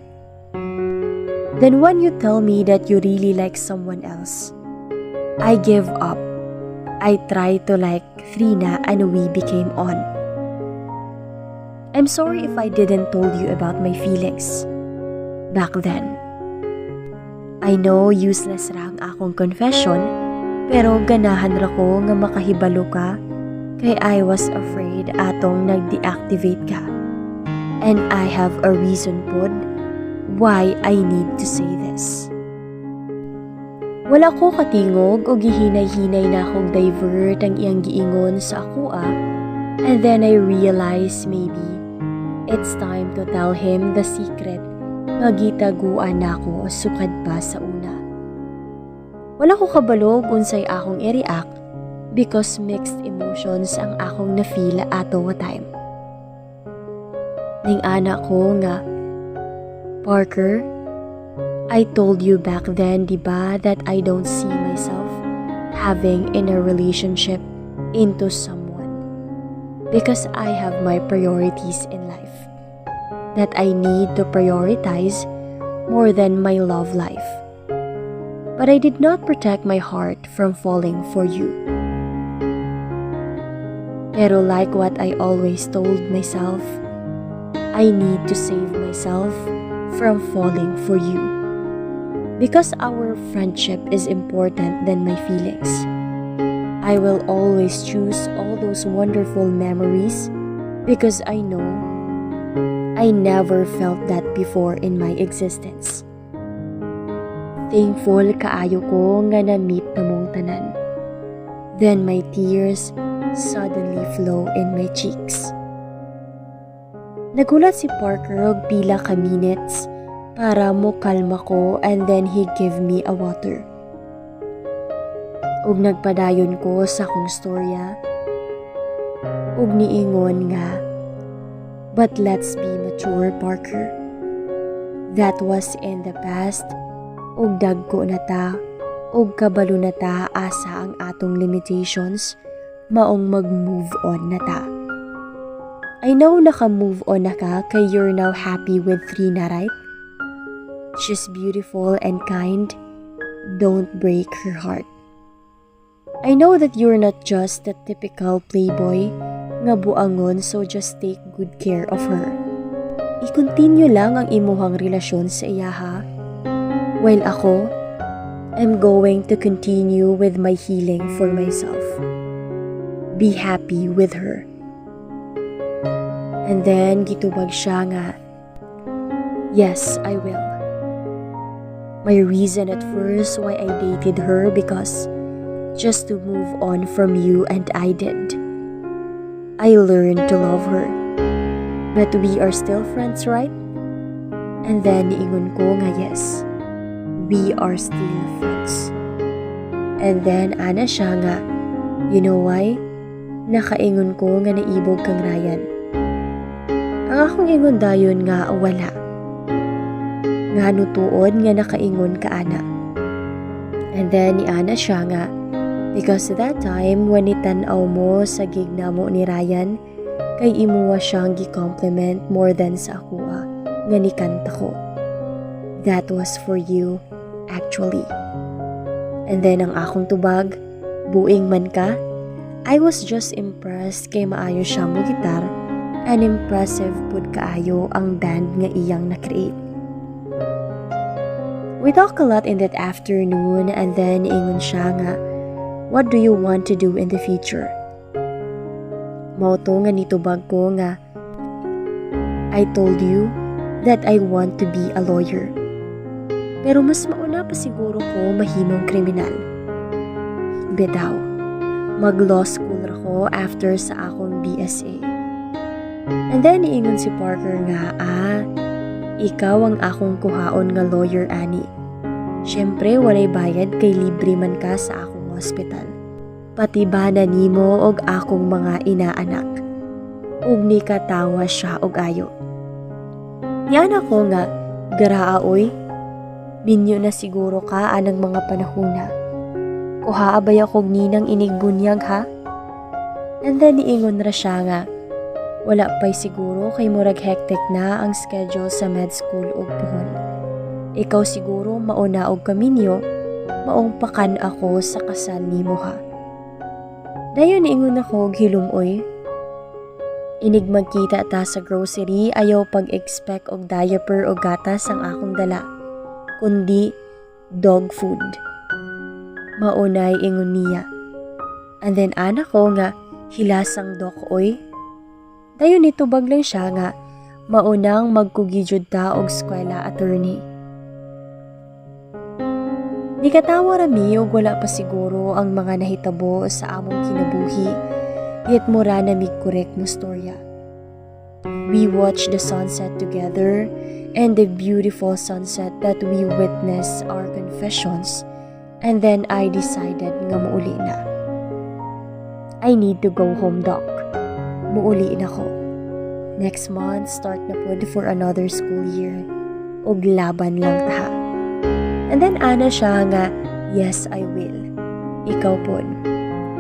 Then when you tell me that you really like someone else, I give up. I try to like Trina and we became on. I'm sorry if I didn't told you about my feelings back then. I know useless ra ang akong confession, pero ganahan ra ko nga makahibalo ka kay I was afraid atong nag-deactivate ka. And I have a reason pod why I need to say this. Wala ko katingog o gihinay-hinay na akong divert ang iyang giingon sa akua, and then I realize maybe it's time to tell him the secret nga gitaguan nako sukad pa sa una. Wala ko kabalog unsay akong i-react because mixed emotions ang akong na-feel ato nga time. Ning anak ko nga, Parker, I told you back then, diba, that I don't see myself having in a relationship into someone because I have my priorities in life that I need to prioritize more than my love life. But I did not protect my heart from falling for you. Pero like what I always told myself, I need to save myself from falling for you. Because our friendship is important than my feelings. I will always choose all those wonderful memories because I know I never felt that before in my existence. Thankful kaayo ko nga na-meet na mong tanan. Then my tears suddenly flow in my cheeks. Nagulat si Parker og pila ka minutes para mo kalma ko, and then he give me a water. Ug nagpadayon ko sa akong storya. Ug niingon nga, but let's be mature, Parker. That was in the past. Ug dagko na ta, ug kabalo na ta asa ang atong limitations, maong mag-move on na ta. I know naka-move on na ka kay you're now happy with Trina, right? She's beautiful and kind. Don't break her heart. I know that you're not just the typical playboy nga buangon, so just take good care of her. I-continue lang ang imuhang relasyon sa iya, ha? While ako, I'm going to continue with my healing for myself. Be happy with her. And then gitubag siya nga, yes, I will. My reason at first why I dated her because just to move on from you, and I did. I learned to love her. But we are still friends, right? And then niingon ko nga yes, we are still friends. And then ana siya nga, you know why? Nakaingon ko nga naibog kang Ryan. Ang akong ingon dayon nga wala. Nga nutuod nga nakaingon ka ana. And then ni ana siya nga, because that time when itanaw mo sa gig na mo ni Ryan, kay imuwa siyang gi-compliment more than sa akua nga nikanta ko. That was for you, actually. And then ang akong tubag, buing man ka, I was just impressed kay maayo siya mo gitar and impressive pud kaayo ang band nga iyang na-create. We talk a lot in that afternoon and then ingon siya nga, what do you want to do in the future? Mauto nga nitubag ko nga, I told you that I want to be a lawyer. Pero mas mauna pa siguro ko mahimong kriminal. Bitaw, mag-law school ako after sa akong BSA. And then iingon si Parker nga, ikaw ang akong kuhaon nga lawyer ani. Siyempre walay bayad kay libre man ka sa akong hospital. Pati ba na nimo og akong mga inaanak. Ug ni katawa siya og ayo. Yan ako nga, garaa oy. Minyo na siguro ka anang mga panahuna. Kuha abay akong ninang inigbunyag ha? And then niingon ra siya nga, wala pa'y siguro kay murag hectic na ang schedule sa med school og puhon. Ikaw siguro mauna og kaminyo, maong pakan ako sa kasal nimo ha. Dayon niingon ako og hilumoy. Inig magkita ta sa grocery, ayaw pag-expect og diaper o gatas ang akong dala, kundi dog food. Maunay ingon niya. And then anak ko nga, hilasang dok oy. Dayon nitubag lang siya nga, maunang magkugijud ta og eskwela attorney. Nikatawa rami og wala pa siguro ang mga nahitabo sa among kinabuhi, yet mura na mig correct mo storya. We watched the sunset together, and the beautiful sunset that we witnessed our confessions, and then I decided nga muuli na. I need to go home, Doc. Muuli na ko. Next month, start na pod for another school year. Og laban lang taha. And then ana siya nga, yes, I will. Ikaw pod.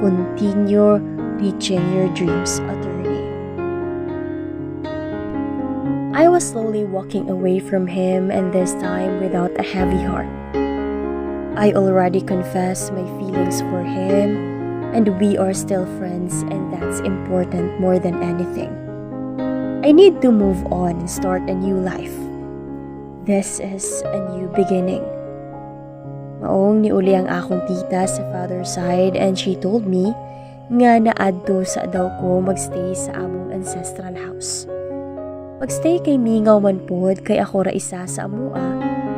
Continue reaching your dreams, attorney. I was slowly walking away from him, and this time without a heavy heart. I already confessed my feelings for him, and we are still friends, and that's important more than anything. I need to move on and start a new life. This is a new beginning. Maong niuli ang akong tita sa father's side, and she told me nga naadto sa daw ko magstay sa among ancestral house. Magstay kay mingaw man pod kay ako ra isa sa amua,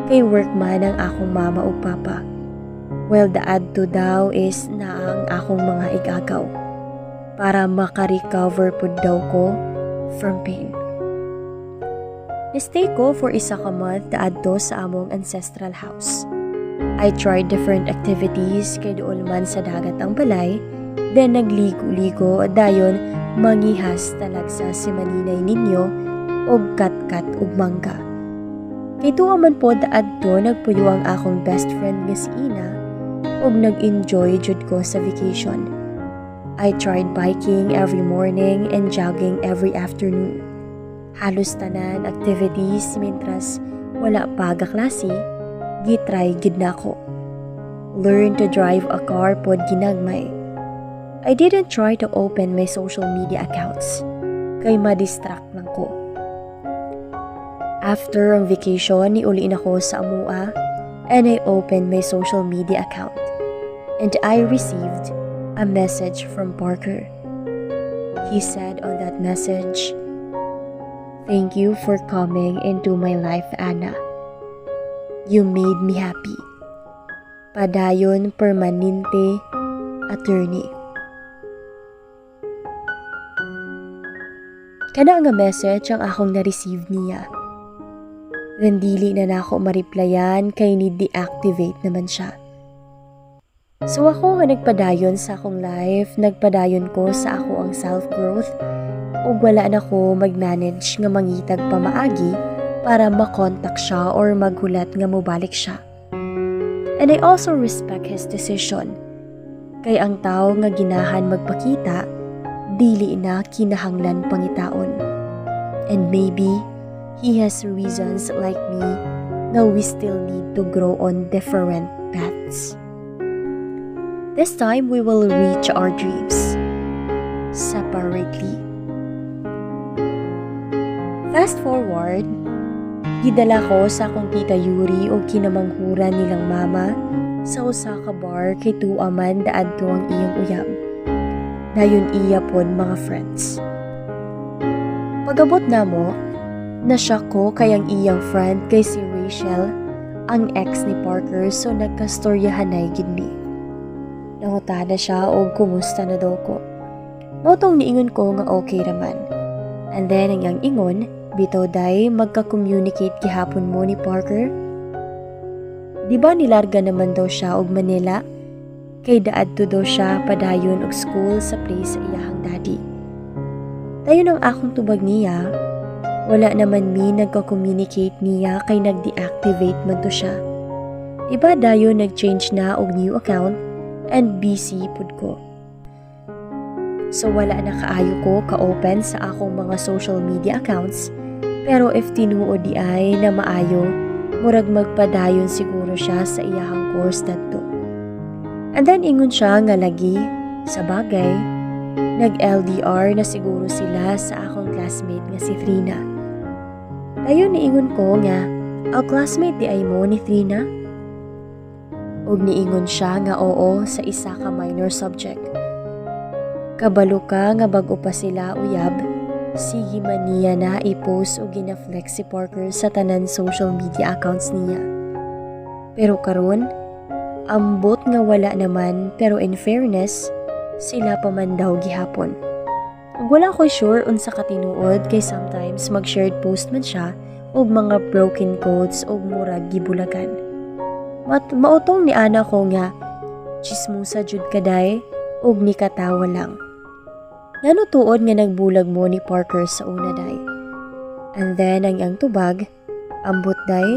kay workman ang akong mama ug papa. Well, the adto daw is na ang akong mga igagaw para makarecover pod daw ko from pain. Nastay ko for isa ka month adto sa among ancestral house. I tried different activities kay doon man sa dagat ang balay, then nagligo-ligo dayon mangihas talagsa si maninay ninyo og kat-kat ug mangga. Kay tuwa man po adto nagpuyo ang akong best friend nga si Ina og nag-enjoy jud ko sa vacation. I tried biking every morning and jogging every afternoon. Halos tanan activities mintras wala pa gaklase, gitry gid nako. Learn to drive a car pod ginagmay. I didn't try to open my social media accounts kay ma-distract lang ko. After ang vacation, niuli na ko sa amua and I opened my social media account. And I received a message from Parker. He said on that message, "Thank you for coming into my life, Anna. You made me happy. Padayon Permanente, Attorney. Kana nga message ang akong na-receive niya. Then dili na nako ma-replyan kay ni-deactivate naman siya. So ako nga nagpadayon sa akong life, nagpadayon ko sa ako ang self-growth ug wala na ko mag-manage nga mangitag pamaagi para makontak siya or maghulat nga mobalik siya. And I also respect his decision. Kay ang tao nga ginahan magpakita, dili na kinahanglan pangitaon. And maybe he has reasons like me na we still need to grow on different paths. This time, we will reach our dreams separately. Fast forward, gidala ko sa akong tita Yuri o kinamanghuran nilang mama sa usa ka bar kay tuaman daadto ang iyang uyab. Dayon iya pod mga friends. Pagabot namo, nasyak ko kay ang iyang friend kay si Rachel, ang ex ni Parker, so nagkastoryahanay gid mi. Nanguta na siya o kumusta na daw ko. Motong niingon ko nga okay raman. And then ang iyang ingon, bitaw day magka-communicate gihapon mo ni Parker. Di ba nilarga naman daw siya og Manila? Kay daadto daw siya padayon og school sa place sa iyahang daddy. Dayon ang akong tubag niya, wala naman mi nagka-communicate niya kay nag-deactivate man to siya. Di ba dayon nag-change na og new account and busy pud ko. So wala na kaayo ko ka-open sa akong mga social media accounts, pero if tinuod di ay na maayo, murag magpadayon siguro siya sa iyahang course dadto. And then ingon siya nga lagi, sa bagay, nag-LDR na siguro sila sa akong classmate nga si Trina. Dayon niingon ko nga, ang classmate di ay mo ni Trina? Ug niingon siya nga oo sa isa ka minor subject. Kabalo ka nga bag-o pa sila uyab, sige man niya na i-post o gina-flex si Parker sa tanan social media accounts niya. Pero karon, ambot nga wala naman, pero in fairness, sila pa man daw gihapon. Ug wala ko sure unsa ka tinuod kay sometimes mag-shared post man siya og mga broken codes og murag gibulagan. Mautong ni ana ko nga, chismusa jud kaday, ug ni katawa lang. Ngano tuod nga nagbulag mo ni Parker sa una day. And then ang iyang tubag, ambot day,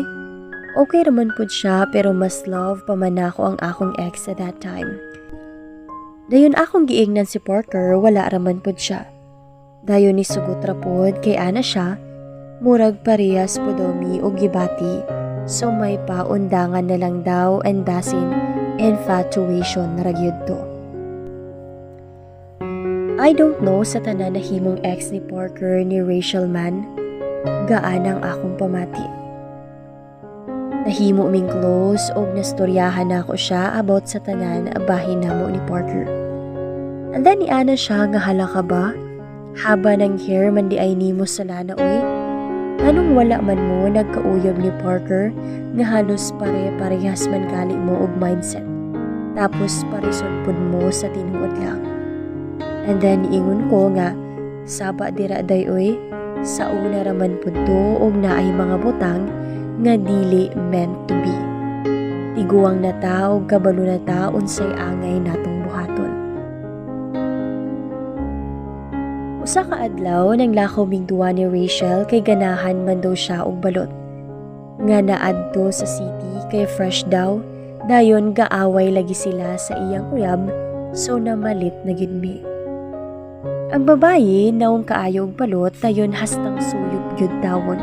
okay raman pud siya pero mas love pa man ako ang akong ex at that time. Dayon akong giingnan si Parker, wala raman pud siya. Dayon ni sugot ra pod kay ana siya, murag parehas pud daw mi og gibati. So may paundangan na lang daw and basin infatuation na ragyod to. I don't know sa tanan na himong ex ni Parker ni Rachel man, gaan ang akong pamati. Nahimo ming close og nastoryahan na ako siya about sa tanan bahin namo ni Parker. And then ni ana siya nga hala ka ba? Haba ng hair man di ay nimo sa lana oy. Anong wala man mo nagkauyab ni Parker nga halos pare-parehas man gali mo og mindset. Tapos parison pud mo sa tinuod lang. And then ingon ko nga saba dira day oy, sa una raman pud to og naay mga butang nga dili meant to be. Tiguang na ta og kabalo na ta unsay angay natong buhaton. Usa ka adlaw nang lakaw ming duwa ni Rachel kay ganahan man daw siya og balot. Nga naadto sa city kay fresh daw, dayon gaaway lagi sila sa iyang uyab, so namalit na gid mi. Ang babayi naong kaayo og balot dayon hastang suyop gyud dawon.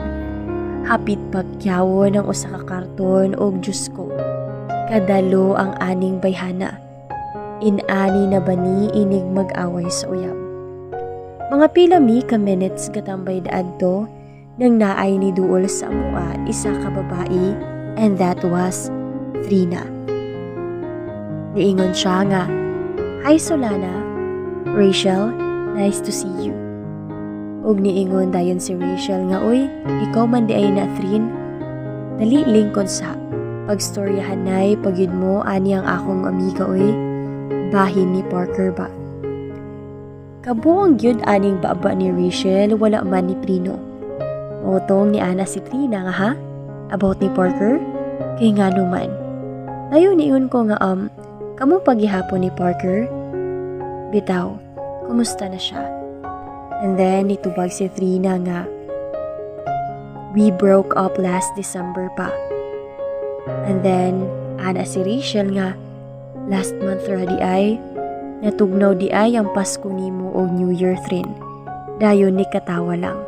Hapit pagkyawon ang usa ka karton og Diyos ko. Kadalo ang aning bayhana. Inani na bani inig mag-away sa uyab. Mga pila mi ka minutes katambay daadto nang naay ni duol sa amua isa ka babae, and that was Trina. Niingon siya nga, "Hi Solana, Rachel, nice to see you." Ug niingon dayon si Rachel nga, "Uy, ikaw man di ay na Trin." Dali lingkod sa, Pagstoryahan nay pagyud mo ani ang akong amiga oy. Bahin ni Parker ba? Kabuang gyud aning baba ni Rachel wala man ni Trino. Mautong ni Ana si Trina nga ha? About ni Parker? Kay nga naman. Dayon niyon ko nga kamo paghihapon ni Parker? Bitaw, kumusta na siya? And then nitubag si Trina nga, we broke up last December pa. And then ana si Rachel nga, last month ra di ay, natugnaw di ay ang Pasko nimo o New Year rin. Dayon ni katawa lang.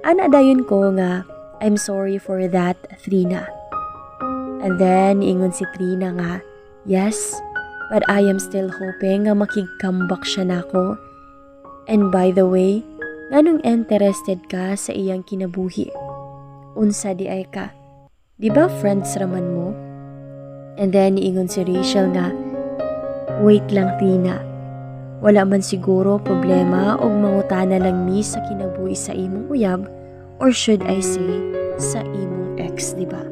Ana dayon ko nga, I'm sorry for that, Trina. And then ingon si Trina nga, yes, but I am still hoping nga makig-comeback siya nako. And by the way, nganong interested ka sa iyang kinabuhi? Unsa di ay ka? Di ba friends raman mo? And then ingon si Rachel nga, wait lang Trina. Wala man siguro problema og mangutana lang mi sa kinabuhi sa imong uyab or should I say sa imong ex, di ba?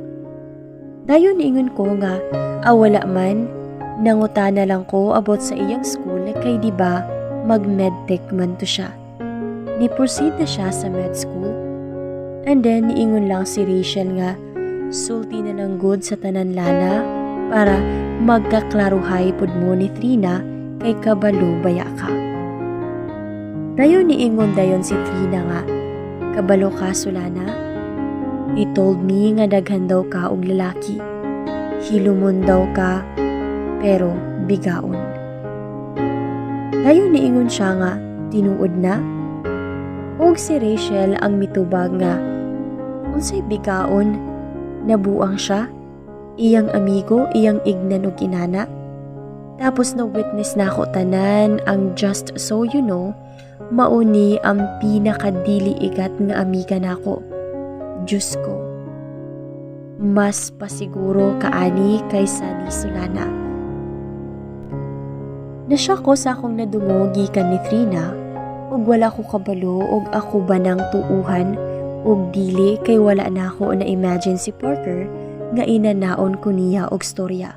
Dayon ingon ko nga, wala man, nangutana lang ko about sa iyang school kay di ba mag-medtech man to siya. Ni-proceed na siya sa med school. And then niingon lang si Rachel nga, sulti na lang good sa tanan lana para magkaklaruhay pud mo ni Trina kay kabalo baya ka. Dayon niingon dayon si Trina nga, kabalo ka sulana? He told me nga daghan daw ka og lalaki. Hilumon daw ka, pero bigaon. Dayon niingon siya nga, tinuod na? Og si Rachel ang mitubag nga, unsay bigaon? Nabuang siya? Iyang amigo, iyang ignan og inana? Tapos na witness na ako tanan ang just so you know, mauni ang pinakadili igat nga amiga nako. Diyos ko, mas pasiguro kaani kaysa ni Sulana. Nasya ko sa akong nadungog gikan ni Trina, ug wala ko kabalo og ako ba nang tuuhan ug dili kay wala na ako na imagine si Parker nga inanaon ko niya og storya.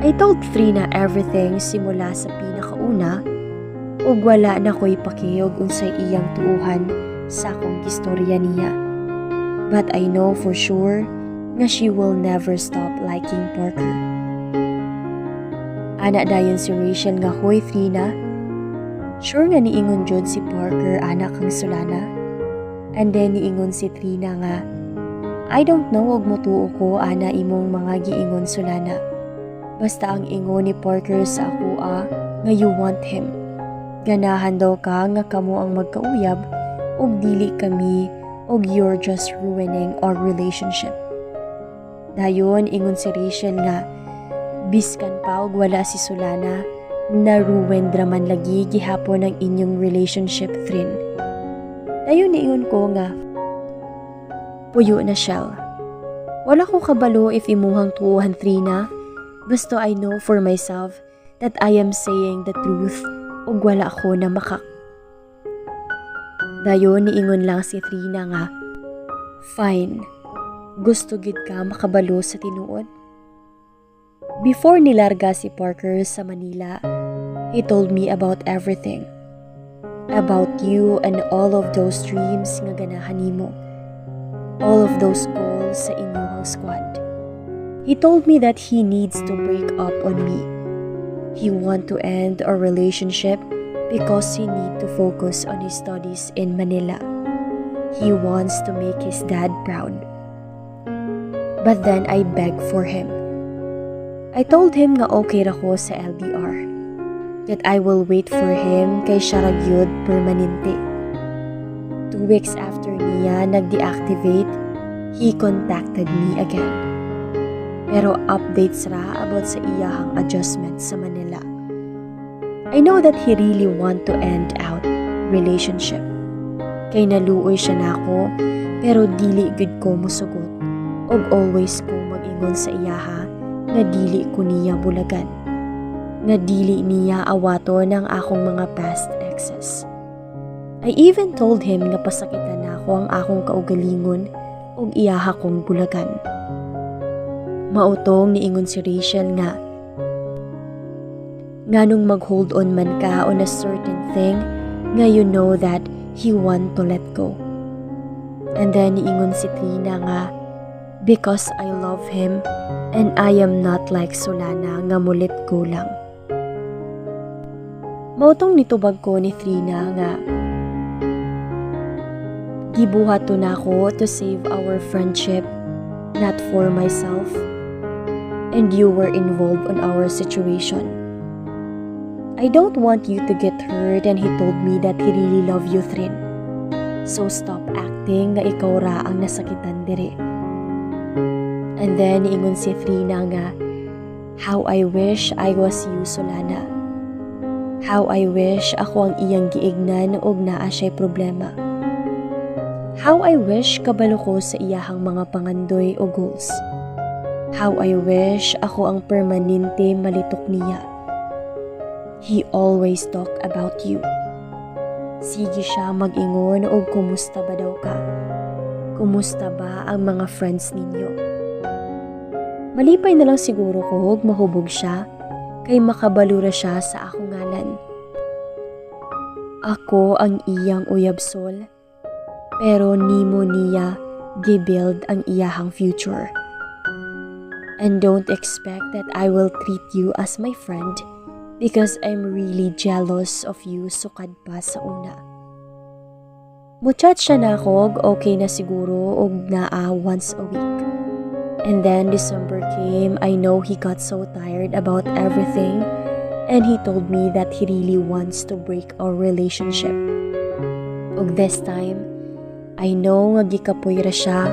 I told Trina everything simula sa pinakauna ug wala na ko'y pakiyog unsay iyang tuuhan sa akong istorya niya. But I know for sure nga she will never stop liking Parker. Ana dayon si Rachel nga, hoy Trina, sure nga niingon jud si Parker anak kang Sulana? And then niingon si Trina nga, I don't know og mutuo ko ana imong mga giingon Sulana. Basta ang ingon ni Parker sa ako nga you want him. Ganahan daw ka nga kamo ang magkauyab og dili kami og you're just ruining our relationship. Dayon ingon si Rachel nga, biskan pa og wala si Sulana, na-ruin draman lagi gihapon ang inyong relationship rin. Dayon niingon ko nga, puyo na Shell. Wala ko kabalo if imuhang tuuhan Trina, basta I know for myself that I am saying the truth ug wala ko na makak. Dayon niingon lang si Trina nga, fine, gusto gid ka makabalo sa tinuod? Before nilarga si Parker sa Manila, he told me about everything. About you and all of those dreams nga ganahan nimo. All of those goals sa inyong squad. He told me that he needs to break up on me. He want to end our relationship because he need to focus on his studies in Manila. He wants to make his dad proud. But then I begged for him. I told him nga okay ra ko sa LDR. That I will wait for him kay siya ra gyud permanente. 2 weeks after niya nag-deactivate, he contacted me again. Pero updates ra about sa iyahang adjustment sa Manila. I know that he really want to end out relationship. Kay naluoy siya nako, pero dili gud ko mosugot. Og always ko mag-ingon sa iyaha nga dili ko niya bulagan. Nga dili niya awato ng akong mga past exes. I even told him nga pasakitan na ako ang akong kaugalingon og iyaha kong bulagan. Mautong niingon si Rachel nga, nganong mag-hold on man ka on a certain thing nga you know that he want to let go. And then niingon si Trina nga, because I love him and I am not like Solana nga mulit ko lang. Mautong nitubag ko ni Trina nga, gibuhat to na ako to save our friendship, not for myself. And you were involved on our situation. I don't want you to get hurt and he told me that he really love you, Trin. So stop acting nga ikaw ra ang nasakitan dire. And then niingon si Trina nga, how I wish I was you, Solana. How I wish ako ang iyang giignan og naa siya'y problema. How I wish kabalo ko sa iyahang mga pangandoy o goals. How I wish ako ang permanente malitok niya. He always talk about you. Sige siya mag-ingon og kumusta ba daw ka? Kumusta ba ang mga friends ninyo? Malipay na lang siguro ko og mahubog siya kay makabalura siya sa akong ngalan. Ako ang iyang uyabsol, pero nimo niya gibuild ang iyahang future. And don't expect that I will treat you as my friend because I'm really jealous of you sukad pa sa una. Muchat siya na ako, okay na siguro og naa once a week. And then December came, I know he got so tired about everything and he told me that he really wants to break our relationship. Og this time, I know nga gikapoy ra siya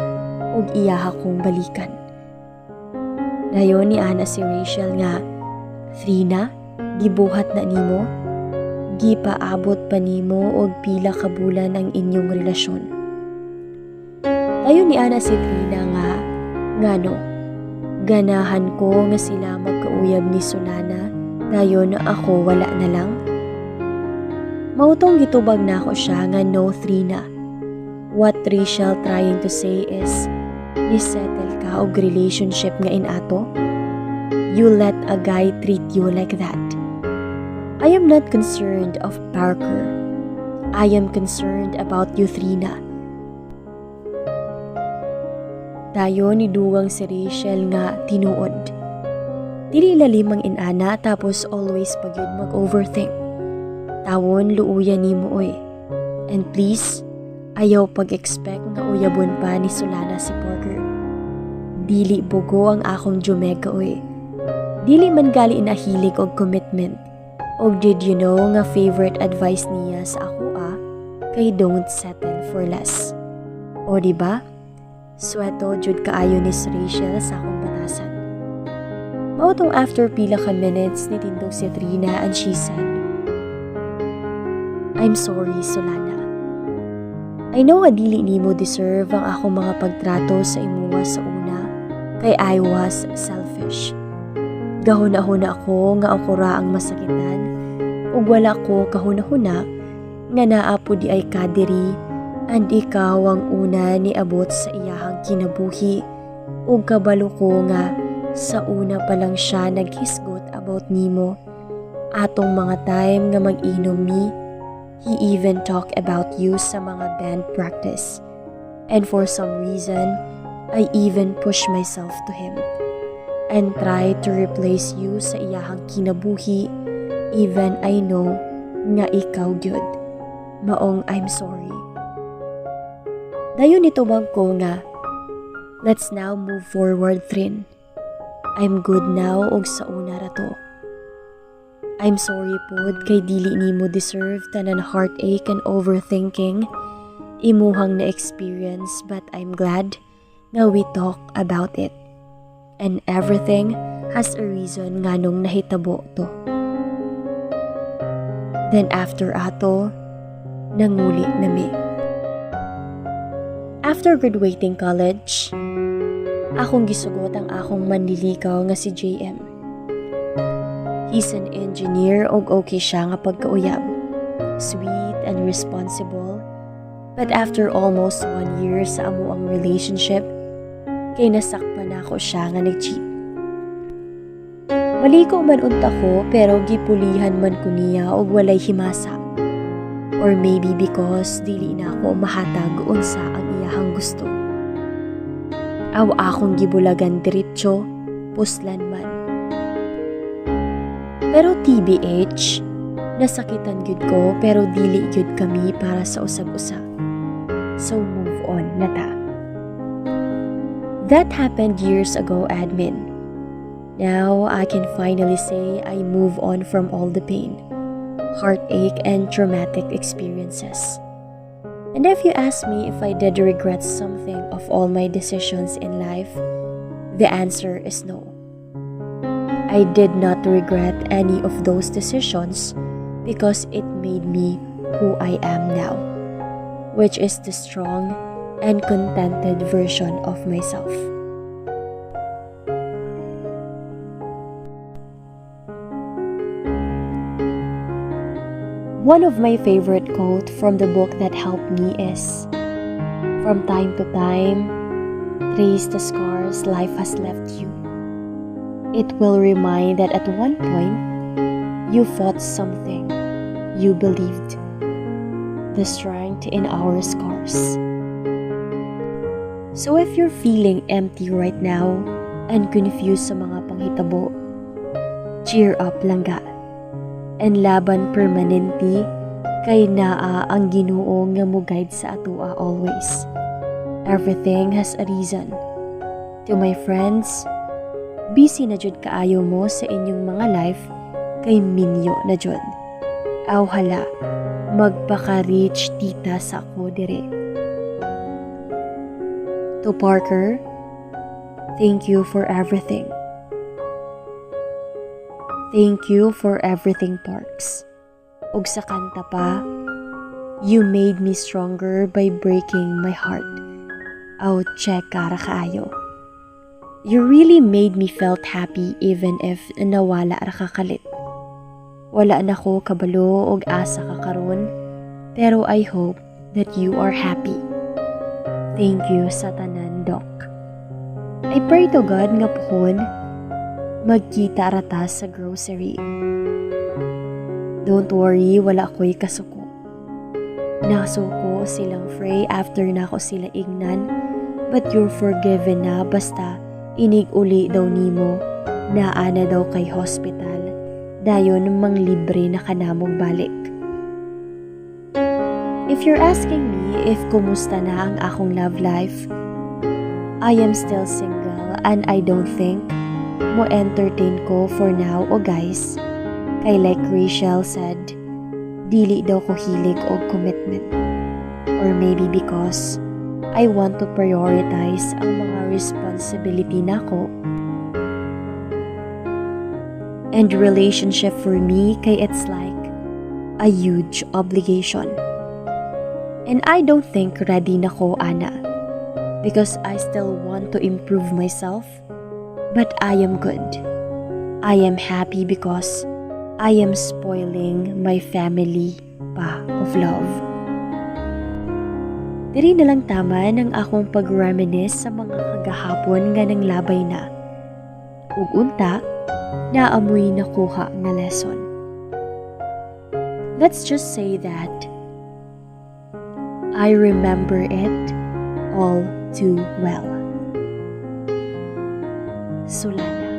og iyaha kong balikan. Dayon ni ana si Rachel nga, Trina, gibuhat na nimo? Gipaabot pa nimo og pila ka bulan ang inyong relasyon. Dayon ni ana si Trina nga, ngano, ganahan ko nga sila magkauyab ni Solana, dayon ako wala na lang. Mautong gitubag na ako siya nga no, Trina. What Rachel trying to say is, nisettle ka og relationship nga inato? You let a guy treat you like that. I am not concerned of Parker. I am concerned about you, Trina. Dayon ni dugang si Rachel nga tinuod. Dili lalim ang inana tapos always pagyud mag-overthink. Tawon luuyan nimo oy. And please, ayaw pag-expect nga uyabon pa ni Solana si Parker. Dili bugo ang akong jumega oy. Dili man gali nahilig og commitment. Og did you know nga favorite advice niya sa ako kay don't settle for less. O diba? Sweto jud kaayo ni Rachel sa akong batasan. Mautong after pila ka minutes ni tindog si Trina and she said, I'm sorry, Solana. I know nga dili nimo deserve ang akong mga pagtrato sa imuha sa una kay I was selfish. Gahuna-huna ako nga ako ra ang masakitan ug wala ko kahuna-huna nga naa po di ay kadiri and ikaw ang una ni abot sa iyahang kinabuhi ug kabalo ko nga sa una pa lang siya naghisgot about nimo atong mga time nga mag-inom mi. He even talked about you sa mga band practice. And for some reason, I even pushed myself to him and tried to replace you sa iyahang kinabuhi even I know nga ikaw gyud. Maong I'm sorry. Dayon nitubag ko nga, let's now move forward, Trin. I'm good now og sa una ra to. I'm sorry pod kay dili nimo deserve tanan heartache and overthinking imuhang na experience, but I'm glad nga we talk about it. And everything has a reason nganong nahitabo to. Then after ato, nanguli nami. After graduating college, akong gisugot ang akong manlilikaw nga si JM. He's an engineer og okay siya nga pagkauyab. Sweet and responsible. But after almost 1 year sa amuang relationship, kay nasakpan ako siya nga nag-cheat. Maliko man unta ko pero gipulihan man ko niya og walay himasa. Or maybe because dili na ako mahatag unsa ang iyahang gusto. Aw akong gibulagan diretso, puslan man. Pero TBH, nasakitan gyud ko pero dili gyud kami para sa usag-usa. So move on na ta. That happened years ago, admin. Now I can finally say I move on from all the pain, heartache, and traumatic experiences. And if you ask me if I did regret something of all my decisions in life, the answer is no. I did not regret any of those decisions because it made me who I am now, which is the strong and contented version of myself. One of my favorite quotes from the book that helped me is, "From time to time, trace the scars life has left you. It will remind that at one point, you fought something you believed. The strength in our scars." So if you're feeling empty right now and confused sa mga panghitabo, cheer up lang ga. And laban permanente kay naa ang Ginoo nga mo-guide sa atoa always. Everything has a reason. To my friends, busy na jud kaayo mo sa inyong mga life kay minyo na jud. Aw hala, magpaka-reach tita sa ako dire. To Parker, thank you for everything. Thank you for everything, Parks. Ug sa kanta pa, you made me stronger by breaking my heart. Aw, check kara kaayo. You really made me felt happy even if nawala ra ka kalit. Wala na ko kabalo og asa ka karon, pero I hope that you are happy. Thank you sa tanan, Doc. I pray to God nga pohon magkita rata sa grocery. Don't worry, wala ko'y kasuko. Nasuko silang Frey after na ako sila ignan, but you're forgiven na basta inig uli daw nimo na ana daw kay hospital. Dayon mang libre na kanamog balik. If you're asking me if kumusta na ang akong love life, I am still single and I don't think mo entertain ko for now o guys. Kay like Rachel said, dili daw ko hilig og commitment. Or maybe because I want to prioritize ang mga responsibility nako. And relationship for me kay it's like a huge obligation. And I don't think ready na ko ana because I still want to improve myself. But I am good. I am happy because I am spoiling my family pa of love. Diri na lang tama ng akong pag-reminisce sa mga kagahapon nga nang labay na. Ug unta, naamoy nakuha nga lesson. Let's just say that I remember it all too well. Sulana.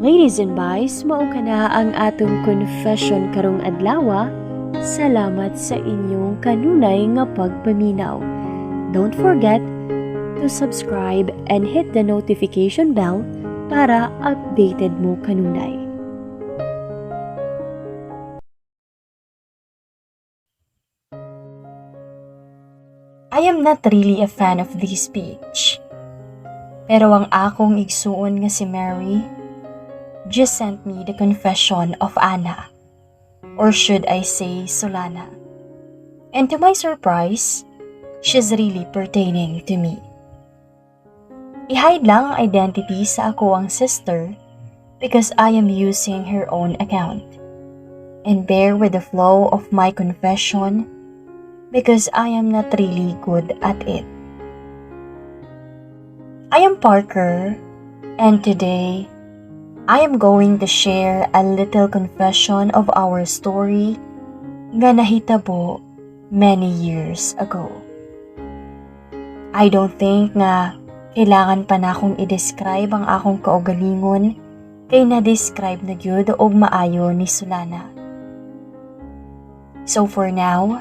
Ladies and boys, mao kana ang atong confession karong adlaw. Salamat sa inyong kanunay nga pagpaminaw. Don't forget to subscribe and hit the notification bell para updated mo kanunay. I am not really a fan of this speech. Pero ang akong igsuon nga si Mary just sent me the confession of Anna. Or should I say Sulana. And to my surprise, she's really pertaining to me. I-hide lang ang identity sa ako ang sister because I am using her own account. And bear with the flow of my confession because I am not really good at it. I am Parker, and today I am going to share a little confession of our story nga nahitabo many years ago. I don't think nga kailangan pa na akong i-describe ang akong kaugalingon kay na-describe na gyud og maayo ni Solana. So for now,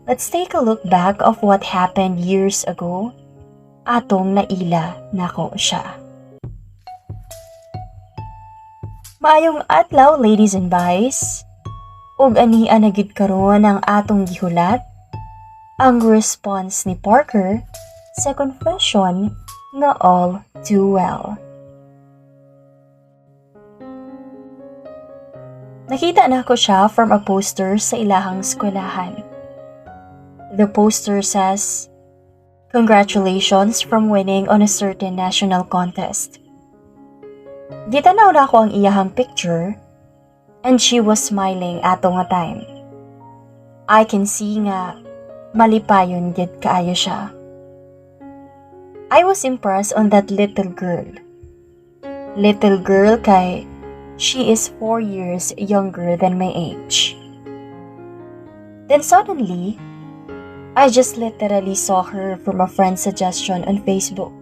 let's take a look back of what happened years ago atong naila nako siya. Maayong adlaw, ladies and boys. Ug ania na gid karon ang atong gihulat, ang response ni Parker sa confession nga all too well. Nakita na ko siya from a poster sa ilahang eskwelahan. The poster says, "Congratulations from winning on a certain national contest." Gitanaw na ako ang iyahang picture, and she was smiling ato nga time. I can see nga malipayon gid kaayo siya. I was impressed on that little girl. Little girl kay she is 4 years younger than my age. Then suddenly, I just literally saw her from a friend's suggestion on Facebook.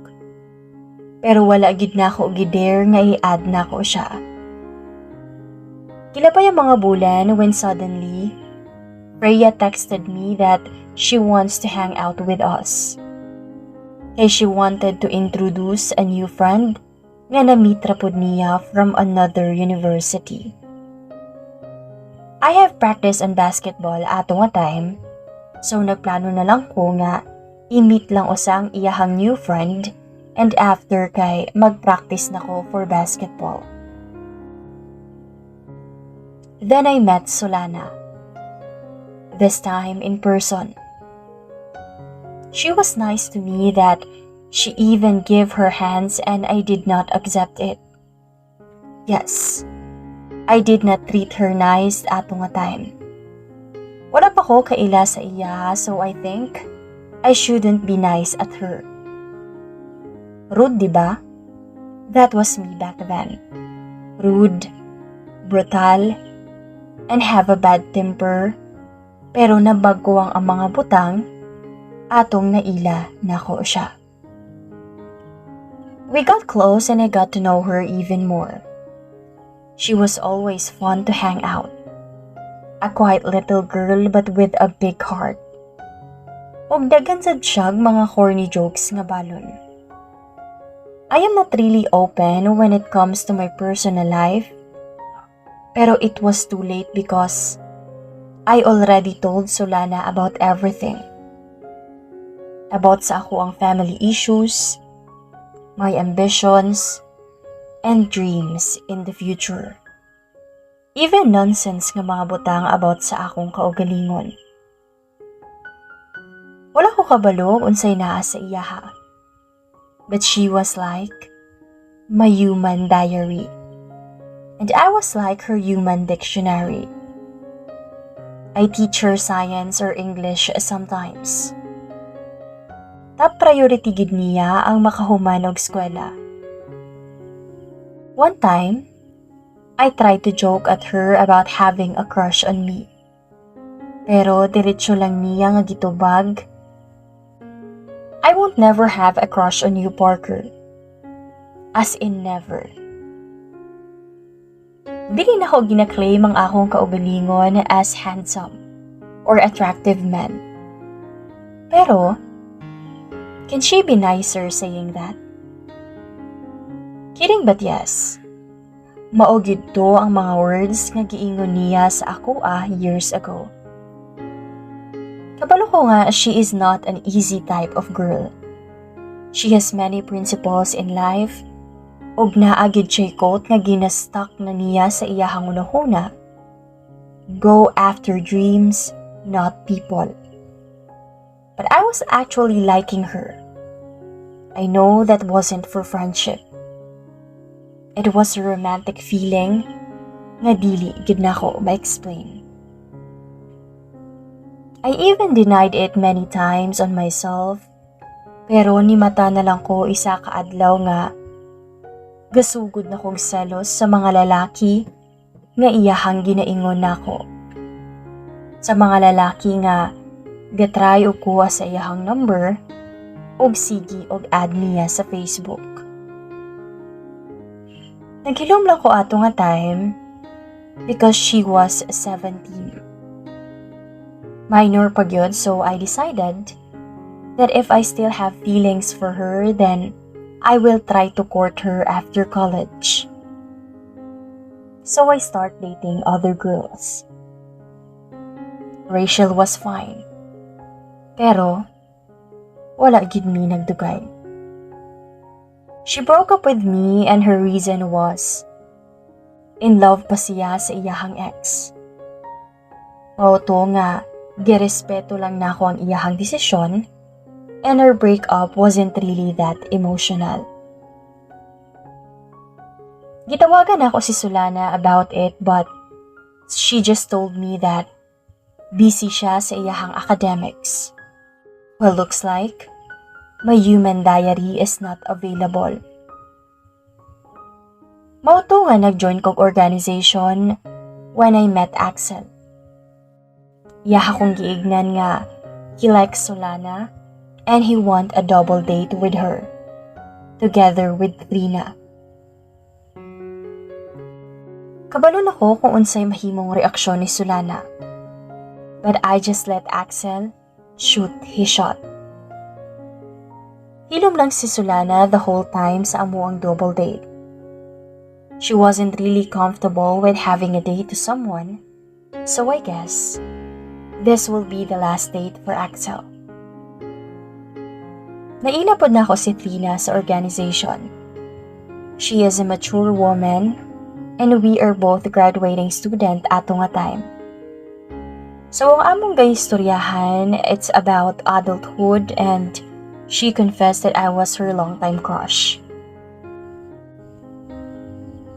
Pero wala gid na ako gidare nga i-add na ko siya. Kila pa yung mga bulan when suddenly, Freya texted me that she wants to hang out with us. Kay she wanted to introduce a new friend nga na-meet ra pud niya from another university. I have practice on basketball ato nga time, so nagplano na lang ko nga i-meet lang usang iyahang new friend and after kay mag-practice na ko for basketball. Then I met Solana. This time in person. She was nice to me that she even gave her hands and I did not accept it. Yes, I did not treat her nice ato nga time. Wala pa ko kaila sa iya, so I think I shouldn't be nice at her. Rude, diba? That was me back then. Rude, brutal, and have a bad temper, pero nabagwang ang mga butang, atong naila nako siya. We got close and I got to know her even more. She was always fun to hang out. A quiet little girl but with a big heart. Ug daghan sad siyag mga corny jokes nga balon. I am not really open when it comes to my personal life, pero it was too late because I already told Solana about everything. About sa ako ang family issues, my ambitions, and dreams in the future. Even nonsense nga mga butang about sa akong kaugalingon. Wala ko kabalo unsay naa sa iyaha. But she was like my human diary. And I was like her human dictionary. I teach her science or English sometimes. Top priority gid niya ang makahuman og eskwela. One time, I tried to joke at her about having a crush on me. Pero diretso lang niya nga gitubag, "I won't never have a crush on you, Parker." As in never. Dili na ko gina-claim ang akong kaugalingon as handsome or attractive man. Pero, can she be nicer saying that? Kidding but yes. Mao gyud to ang mga words nga giingon niya sa ako years ago. Kabalo ko nga she is not an easy type of girl. She has many principles in life, ug naa gyud siya quote nga ginastuck na niya sa iyahang unahuna. Go after dreams, not people. But I was actually liking her. I know that wasn't for friendship. It was a romantic feeling nga dili gid nako ma-explain. I even denied it many times on myself, Pero ni mata na lang ko isa ka adlaw nga gasugod na kong selos sa mga lalaki nga iyahang ginaingon nako. Sa mga lalaki nga gatry og kuha sa iyahang number og sige og add niya sa Facebook. Naghilom lang ko ato nga time because she was 17. Minor pa gyud, so I decided that if I still have feelings for her, then I will try to court her after college. So I start dating other girls. Rachel was fine. Pero wala gid mi nagdugay. She broke up with me and her reason was in love pa siya sa iyahang ex. Mao to nga girespeto lang nako ang iyahang desisyon and our breakup wasn't really that emotional. Gitawagan ako si Solana about it but she just told me that busy siya sa iyahang academics. Well, looks like my human diary is not available. Mao to nga nag-join kog organization when I met Axel. Iyaha kong giignan nga he likes Solana and he want a double date with her, together with Trina. Kabalon ako kung unsay mahimong reaksyon ni Solana. But I just let Axel shoot his shot. Hilom lang si Solana the whole time sa amuang double date. She wasn't really comfortable with having a date to someone, so I guess this will be the last date for Axel. Naila po na ako si Trina sa organization. She is a mature woman and we are both graduating student ato nga time. So ang among gaistoryahan, it's about adulthood and she confessed that I was her longtime crush.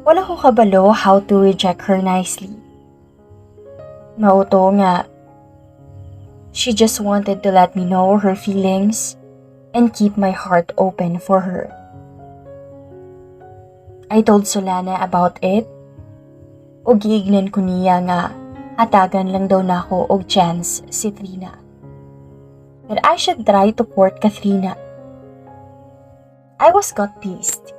Wala ko kabalo how to reject her nicely. Mauto nga, she just wanted to let me know her feelings and keep my heart open for her. I told Solana about it o giignan ko niya nga hatagan lang daw nako og chance si Trina. That I should try to court Katrina. I was got pissed.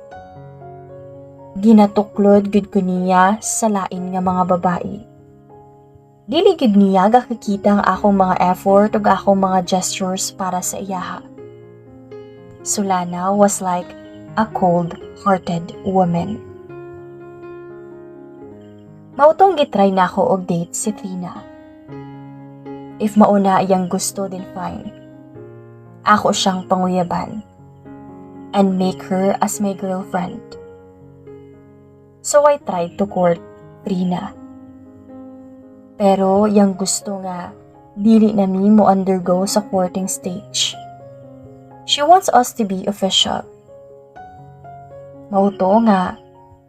Ginatuklod gud ko niya sa lain nga mga babae. Dili gid niya gakakita ang akong mga effort ug akong mga gestures para sa iyaha. Solana was like a cold-hearted woman. Mautong gitry na ako og date si Trina. If mauna iyang gusto din fine. Ako siyang panguyaban and make her as my girlfriend. So I tried to court Trina. Pero yang gusto nga dili nami mo undergo sa courting stage. She wants us to be official. Mauto nga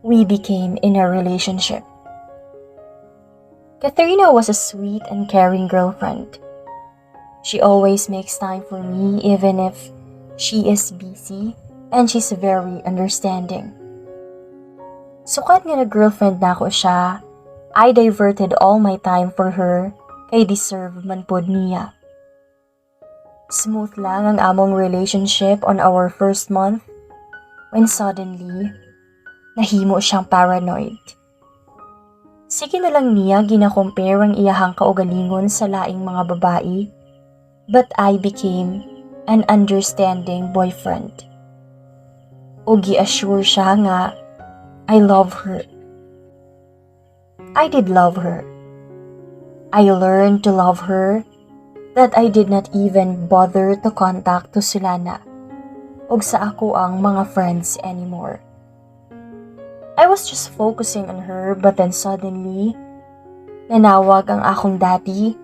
we became in a relationship. Katrina was a sweet and caring girlfriend. She always makes time for me even if she is busy and she's very understanding. Sukat nga na girlfriend na ako siya, I diverted all my time for her kay deserve man pod niya. Smooth lang ang among relationship on our first month when suddenly, nahimo siyang paranoid. Sige na lang niya gina-compare ang iyahang kaugalingon sa laing mga babae, but I became an understanding boyfriend. O gi-assure siya nga, I love her. I did love her. I learned to love her that I did not even bother to contact to Solana og sa ako ang mga friends anymore. I was just focusing on her but then suddenly, nanawag ang akong daddy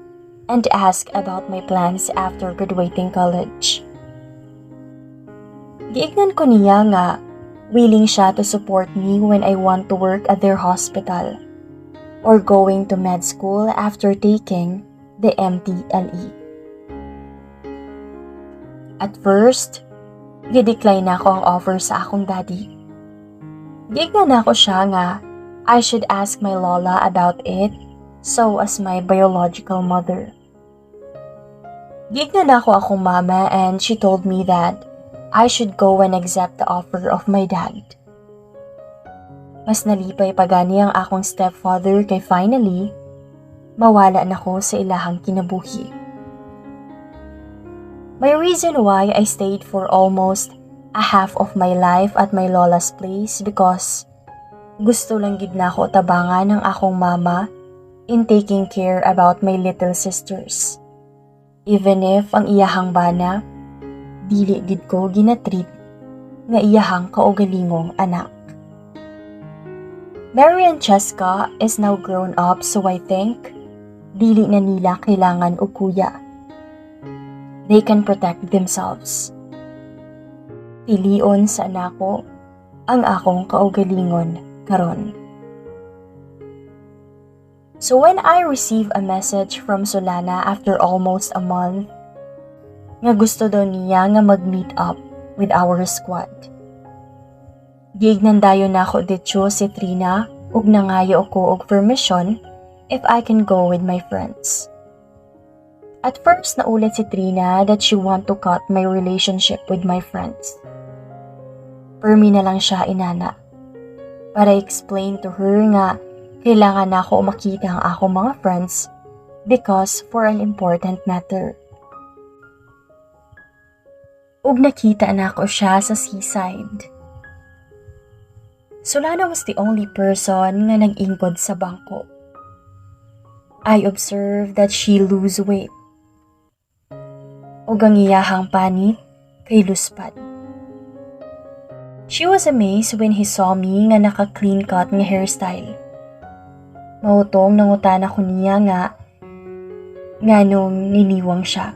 and asked about my plans after graduating college. Giignan ko niya nga willing siya to support me when I want to work at their hospital or going to med school after taking the MTLE. At first, Gidecline na ako ang offer sa akong daddy. Giignan na ako siya nga I should ask my lola about it so as my biological mother. Giignan na ako akong mama and she told me that I should go and accept the offer of my dad. Mas nalipay pa gani ang akong stepfather kay finally, mawala na ko sa ilahang kinabuhi. My reason why I stayed for almost a half of my life at my lola's place because gusto lang gid na ako tabangan ng akong mama in taking care about my little sisters. Even if ang iyahang bana, dili gid ko ginatreat nga iyahang kaugalingong anak. Mary and Cheska is now grown up so I think dili na nila kailangan og kuya. They can protect themselves. Pilion sa anak ko ang akong kaugalingon karon. So when I receive a message from Solana after almost a month, nga gusto daw niya nga mag-meet up with our squad. Giignan dayon nako dito si Trina ug nangayo ako og permission if I can go with my friends. At first, naulit si Trina that she want to cut my relationship with my friends. Permi na lang siya inana. Para explain to her nga kailangan na ako makita ang akong mga friends because for an important matter. Ug nakita na ako siya sa seaside. Solana was the only person nga nag-ingkod sa bangko. I observed that she lose weight. Ug ang iyahang panit kay luspad. She was amazed when he saw me nga naka-clean cut nga hairstyle. Mautong nangutan ako niya nga nung niniwang siya.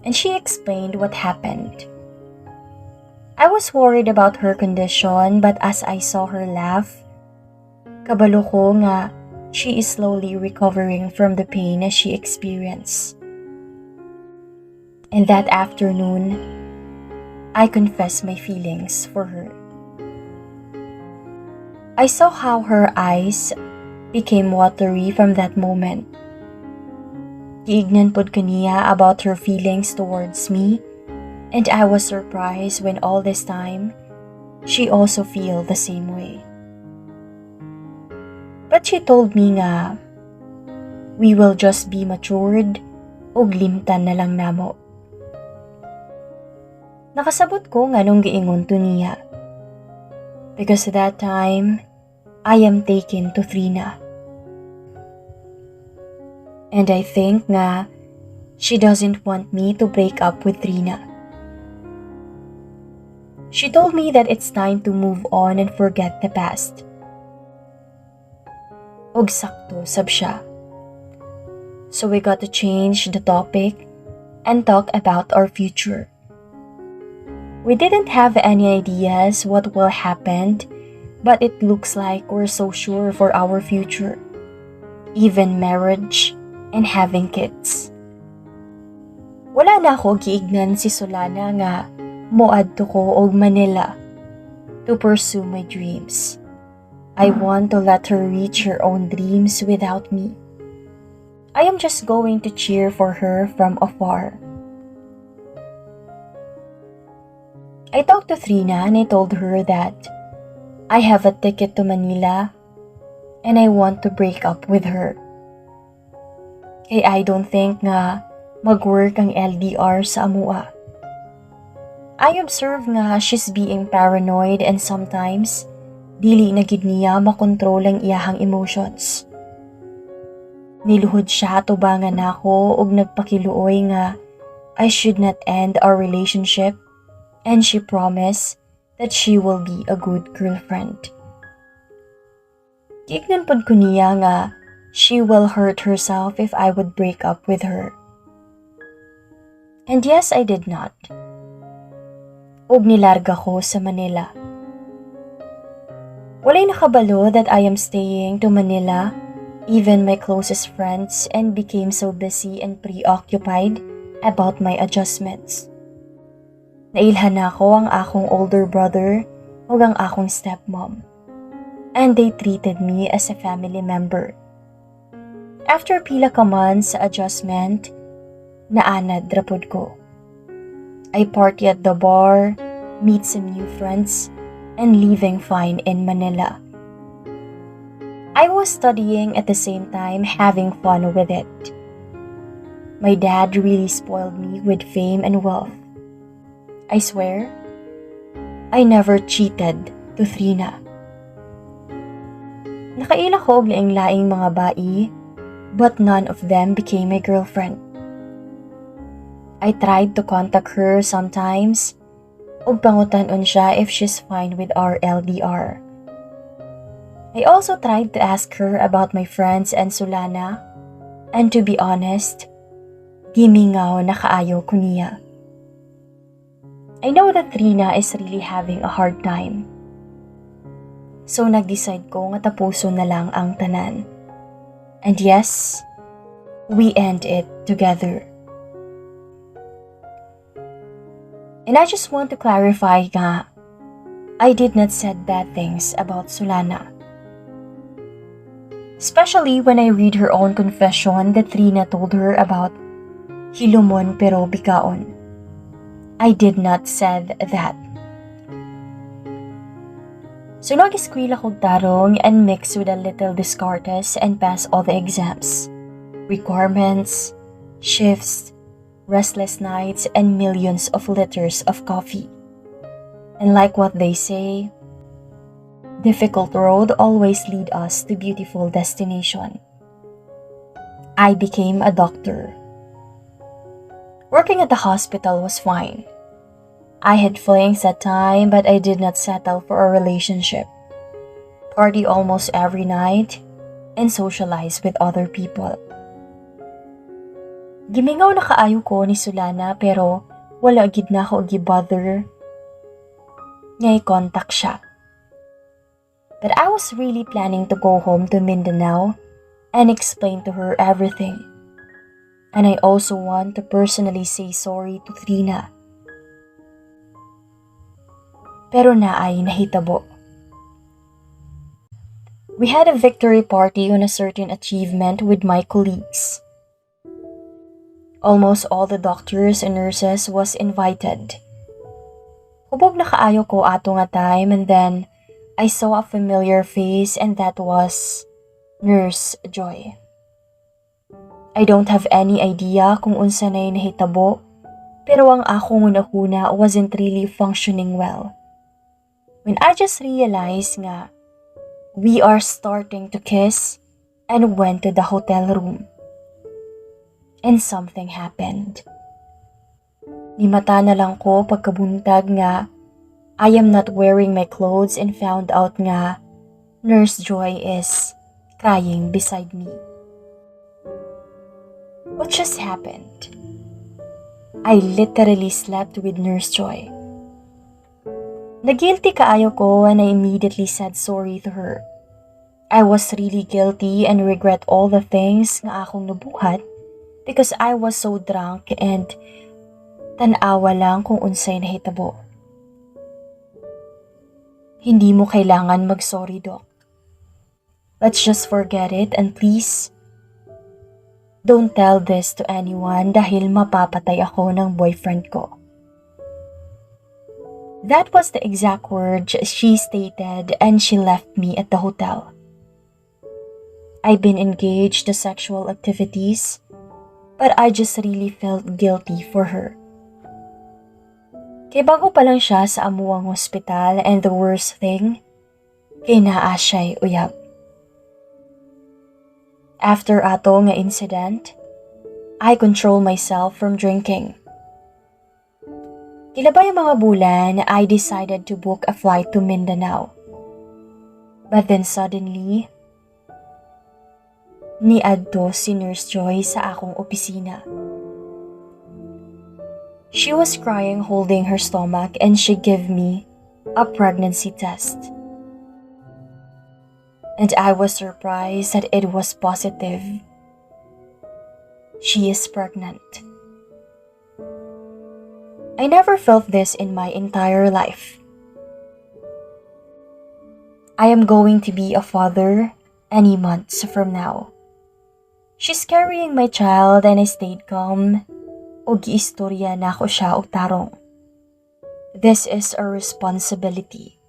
And she explained what happened. I was worried about her condition but as I saw her laugh, kabalo ko nga she is slowly recovering from the pain as she experienced. And that afternoon, I confessed my feelings for her. I saw how her eyes became watery from that moment. Giignan pod kaniya about her feelings towards me, and I was surprised when all this time, she also feel the same way. But she told me nga, we will just be matured ug limtan na lang namo. Nakasabot ko nga nung giingon to niya. Because at that time, I am taken to Trina. And I think nga, she doesn't want me to break up with Trina. She told me that it's time to move on and forget the past. Og sakto sab siya. So we got to change the topic and talk about our future. We didn't have any ideas what will happen, but it looks like we're so sure for our future. Even marriage and having kids. Wala na ako giignan si Solana nga moadto ko og Manila to pursue my dreams. I want to let her reach her own dreams without me. I am just going to cheer for her from afar. I talked to Trina and I told her that I have a ticket to Manila and I want to break up with her. Kaya I don't think nga mag-work ang LDR sa amua. I observe nga she's being paranoid and sometimes dili na gid niya makontrol ang iyahang emotions. Niluhod siya tubangan nako ug nagpakiluoy nga I should not end our relationship and she promised that she will be a good girlfriend. Gignan pod ko niya nga she will hurt herself if I would break up with her. And yes, I did not. Ug nilarga ko sa Manila. Walay nakabalo that I am staying to Manila, even my closest friends, and became so busy and preoccupied about my adjustments. Nailhan ako ang akong older brother ug ang akong stepmom. And they treated me as a family member. After pila ka months sa adjustment, naanad rapod ko. I party at the bar, meet some new friends, and living fine in Manila. I was studying at the same time having fun with it. My dad really spoiled me with fame and wealth. I swear, I never cheated to Trina. Nakaila ko og laing-laing mga bai, but none of them became my girlfriend. I tried to contact her sometimes, ug pangutan-on siya if she's fine with our LDR. I also tried to ask her about my friends and Sulana, and to be honest, gimingaw na kaayo ko niya. I know that Trina is really having a hard time. So nag-decide ko nga tapuson na lang ang tanan. And yes, we end it together. And I just want to clarify nga, I did not said bad things about Sulana. Especially when I read her own confession that Trina told her about hilumon pero bikaon. I did not said that. So nag-eskwela kog tarong and mix with a little Descartes and pass all the exams, requirements, shifts, restless nights, and millions of liters of coffee. And like what they say, difficult road always lead us to beautiful destination. I became a doctor. Working at the hospital was fine. I had flings at time, but I did not settle for a relationship. Party almost every night and socialize with other people. Gimingaw na kaayo ko ni Sulana pero wala gid na ako gi-bother nga i-contact siya. But I was really planning to go home to Mindanao and explain to her everything. And I also want to personally say sorry to Trina. Pero naay nahitabo. We had a victory party on a certain achievement with my colleagues. Almost all the doctors and nurses was invited. Hubog na kaayo ko ato nga time, and then I saw a familiar face, and that was Nurse Joy. I don't have any idea kung unsa nay nahitabo, pero ang akong una-una wasn't really functioning well. When I just realized nga, we are starting to kiss and went to the hotel room. And something happened. Nimata na lang ko pagkabuntag nga, I am not wearing my clothes and found out nga, Nurse Joy is crying beside me. What just happened? I literally slept with Nurse Joy. Nagilty kaayo ko and I immediately said sorry to her. I was really guilty and regret all the things nga akong nabuhat because I was so drunk and tanawa lang kung unsay nahitabo. Hindi mo kailangan mag-sorry, Doc. Let's just forget it and please, don't tell this to anyone dahil mapapatay ako ng boyfriend ko. That was the exact words she stated and she left me at the hotel. I've been engaged to sexual activities, but I just really felt guilty for her. Kay bago pa lang siya sa amuang hospital and the worst thing, kay naa siya'y uyab. After ato nga incident, I control myself from drinking. Kilabay ang mga bulan, I decided to book a flight to Mindanao. But then suddenly, niadto si Nurse Joy sa akong opisina. She was crying holding her stomach and she gave me a pregnancy test. And I was surprised that it was positive. She is pregnant. I never felt this in my entire life. I am going to be a father any months from now. She's carrying my child and I stayed calm o giistorya na ako siya og tarong. This is a responsibility.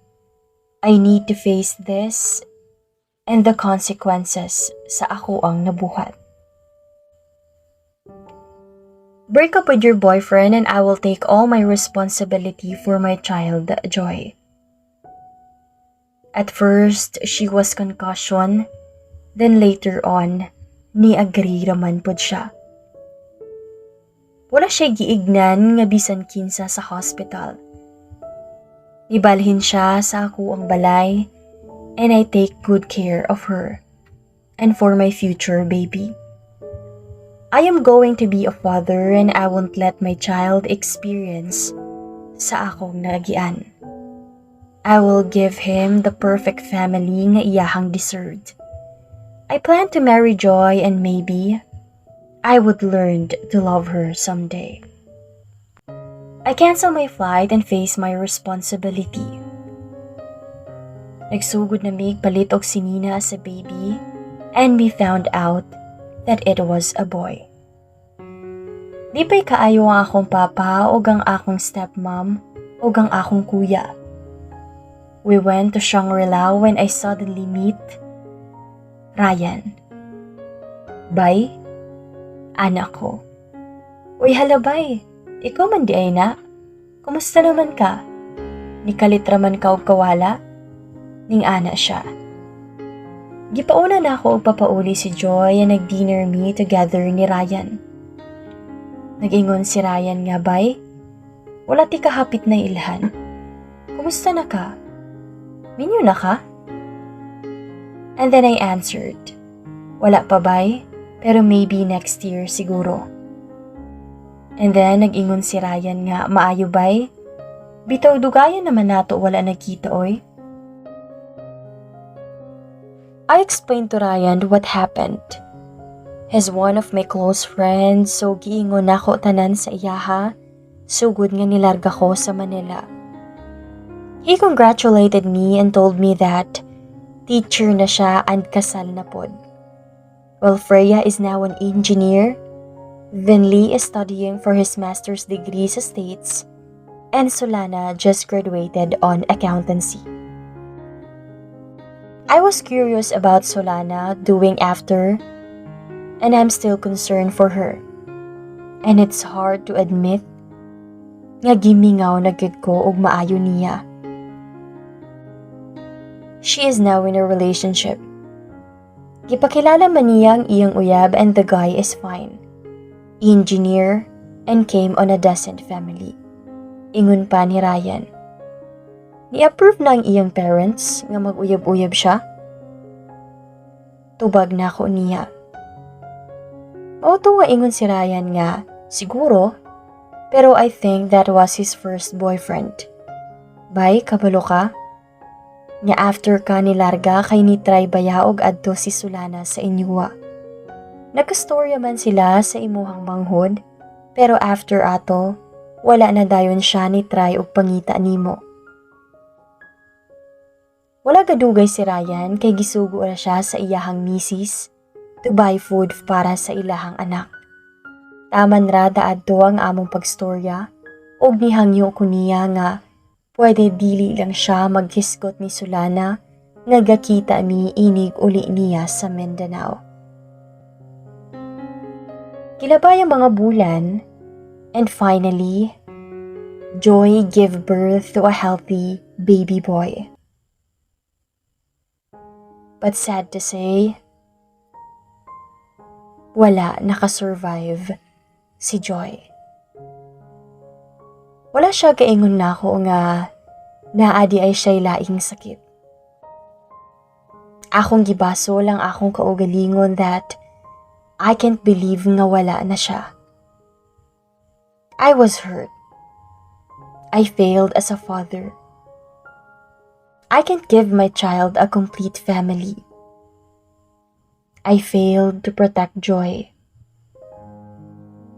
I need to face this and the consequences sa ako ang nabuhat. Break up with your boyfriend and I will take all my responsibility for my child, Joy. At first, she was concussion, then later on, ni-agree raman pod siya. Wala siya giignan nga bisan kinsa sa hospital. Ibalhin siya sa ako ang balay and I take good care of her and for my future baby. I am going to be a father and I won't let my child experience sa akong nagian. I will give him the perfect family nga iyahang deserved. I plan to marry Joy and maybe I would learn to love her someday. I cancel my flight and face my responsibility. Nagsugod na mig palit og sinina sa baby and we found out that it was a boy. Di pa'y kaayo ang akong papa o ang akong stepmom o ang akong kuya. We went to Shangri-La when I suddenly meet Ryan. Bay, anak ko. Uy halabay, ikaw man di ay na. Kumusta naman ka? Nikalitra man ka og kawala? Ning ana siya. Gipauna na ako og papauli si Joy and nag-dinner me together ni Ryan. Nag-ingon si Ryan nga bay, wala ti kahapit na ilhan. Kumusta na ka? Minyo na ka? And then I answered, wala pa bay, pero maybe next year siguro. And then nag-ingon si Ryan nga maayo bay, bitaw dugayan naman nato wala nagkita oy. I explained to Ryan what happened. He's one of my close friends, so giingon nako tanan sa iyaha, sugod nga nilarga ko sa Manila. He congratulated me and told me that teacher na siya and kasal na pod. While Freya is now an engineer, then Lee is studying for his master's degree sa States, and Solana just graduated on accountancy. I was curious about Solana doing after, and I'm still concerned for her. And it's hard to admit nga gimingaw na gid ko og maayo niya. She is now in a relationship. Gipakilala man niya ang iyang uyab and the guy is fine. Engineer and came on a decent family. Ingon pa ni Ryan. Ni-approve na ang iyang parents nga mag-uyab-uyab siya? Tubag na ako niya. Mauto nga ingon si Ryan nga, siguro, pero I think that was his first boyfriend. Bay, kabalo ka? Nga after ka nilarga kay ni try bayaog adto si Solana sa inyuwa. Nagkastorya man sila sa imuhang manghod, pero after ato, wala na dayon siya ni try og pangita nimo. Wala gadugay si Ryan kay gisugo ra siya sa iyahang misis to buy food para sa ilahang anak. Taman ra daadto ang among pagstorya og nihangyo ko niya nga pwede dili lang siya maghiskot ni Solana nga gakita mi inig uli niya sa Mindanao. Kilabay ang mga bulan and finally, Joy gave birth to a healthy baby boy. But sad to say, wala nakasurvive si Joy. Wala siya kaingon na ako nga naadi ay siya'y laing sakit. Akong gibaso lang akong kaugalingon that I can't believe nga wala na siya. I was hurt. I failed as a father. I can't give my child a complete family. I failed to protect Joy.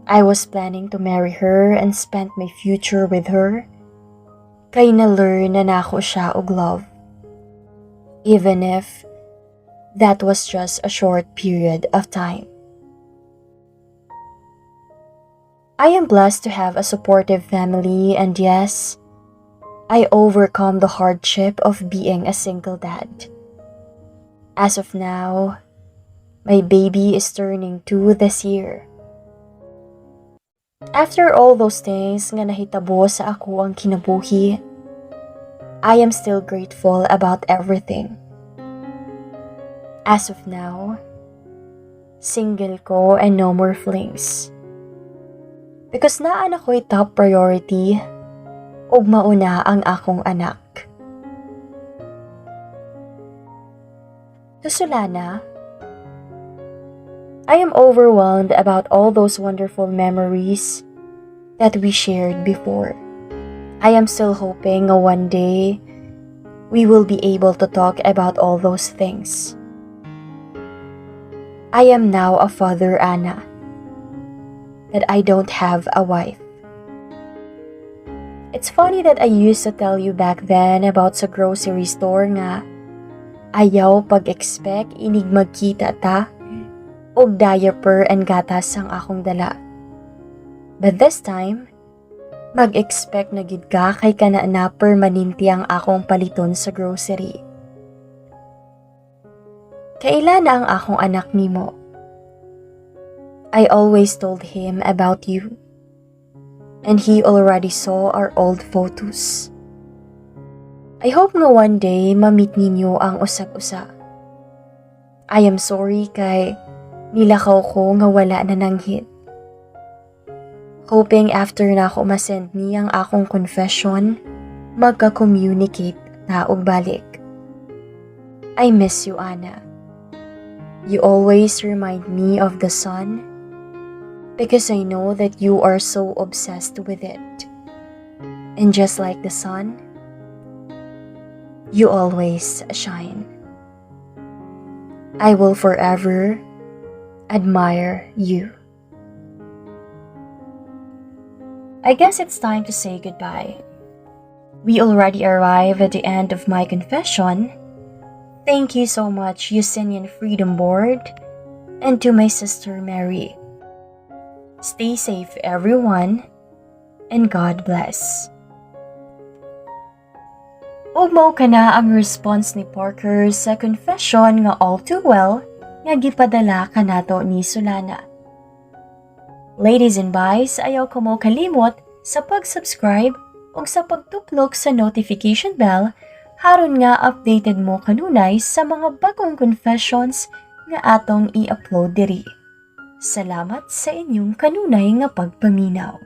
I was planning to marry her and spend my future with her. Kay na-learn na nako siya og love. Even if that was just a short period of time. I am blessed to have a supportive family, and yes, I overcome the hardship of being a single dad. As of now, my baby is turning 2 this year. After all those things nga nahitabo sa ako ang kinabuhi, I am still grateful about everything. As of now, single ko and no more flings. Because naan ako'y top priority ug mauna ang akong anak. To Solana, I am overwhelmed about all those wonderful memories that we shared before. I am still hoping one day we will be able to talk about all those things. I am now a father, Anna, that I don't have a wife. It's funny that I used to tell you back then about sa grocery store nga ayaw pag-expect inig magkita ta og diaper and gatas ang akong dala. But this time, mag-expect na gid ka kay kana na permanente ang akong paliton sa grocery. Kailan na ang akong anak nimo? I always told him about you, and he already saw our old photos. I hope nga one day ma-meet ninyo ang usag-usa. I am sorry kay nilakaw ko nga wala na nanghit. Hoping after na ako masend niyang akong confession, magka-communicate ta og balik. I miss you, Anna. You always remind me of the sun because I know that you are so obsessed with it. And just like the sun, you always shine. I will forever admire you. I guess it's time to say goodbye. We already arrived at the end of my confession. Thank you so much, Yusinian Freedom Board, and to my sister Mary. Stay safe, everyone, and God bless. Ug mao kana ang response ni Parker sa confession nga all too well nga gipadala kanato ni Solana. Ladies and boys, ayaw ko mo kalimot sa pag-subscribe ug sa pagtuklok sa notification bell haron nga updated mo kanunay sa mga bagong confessions nga atong i-upload diri. Salamat sa inyong kanunay nga pagpaminaw.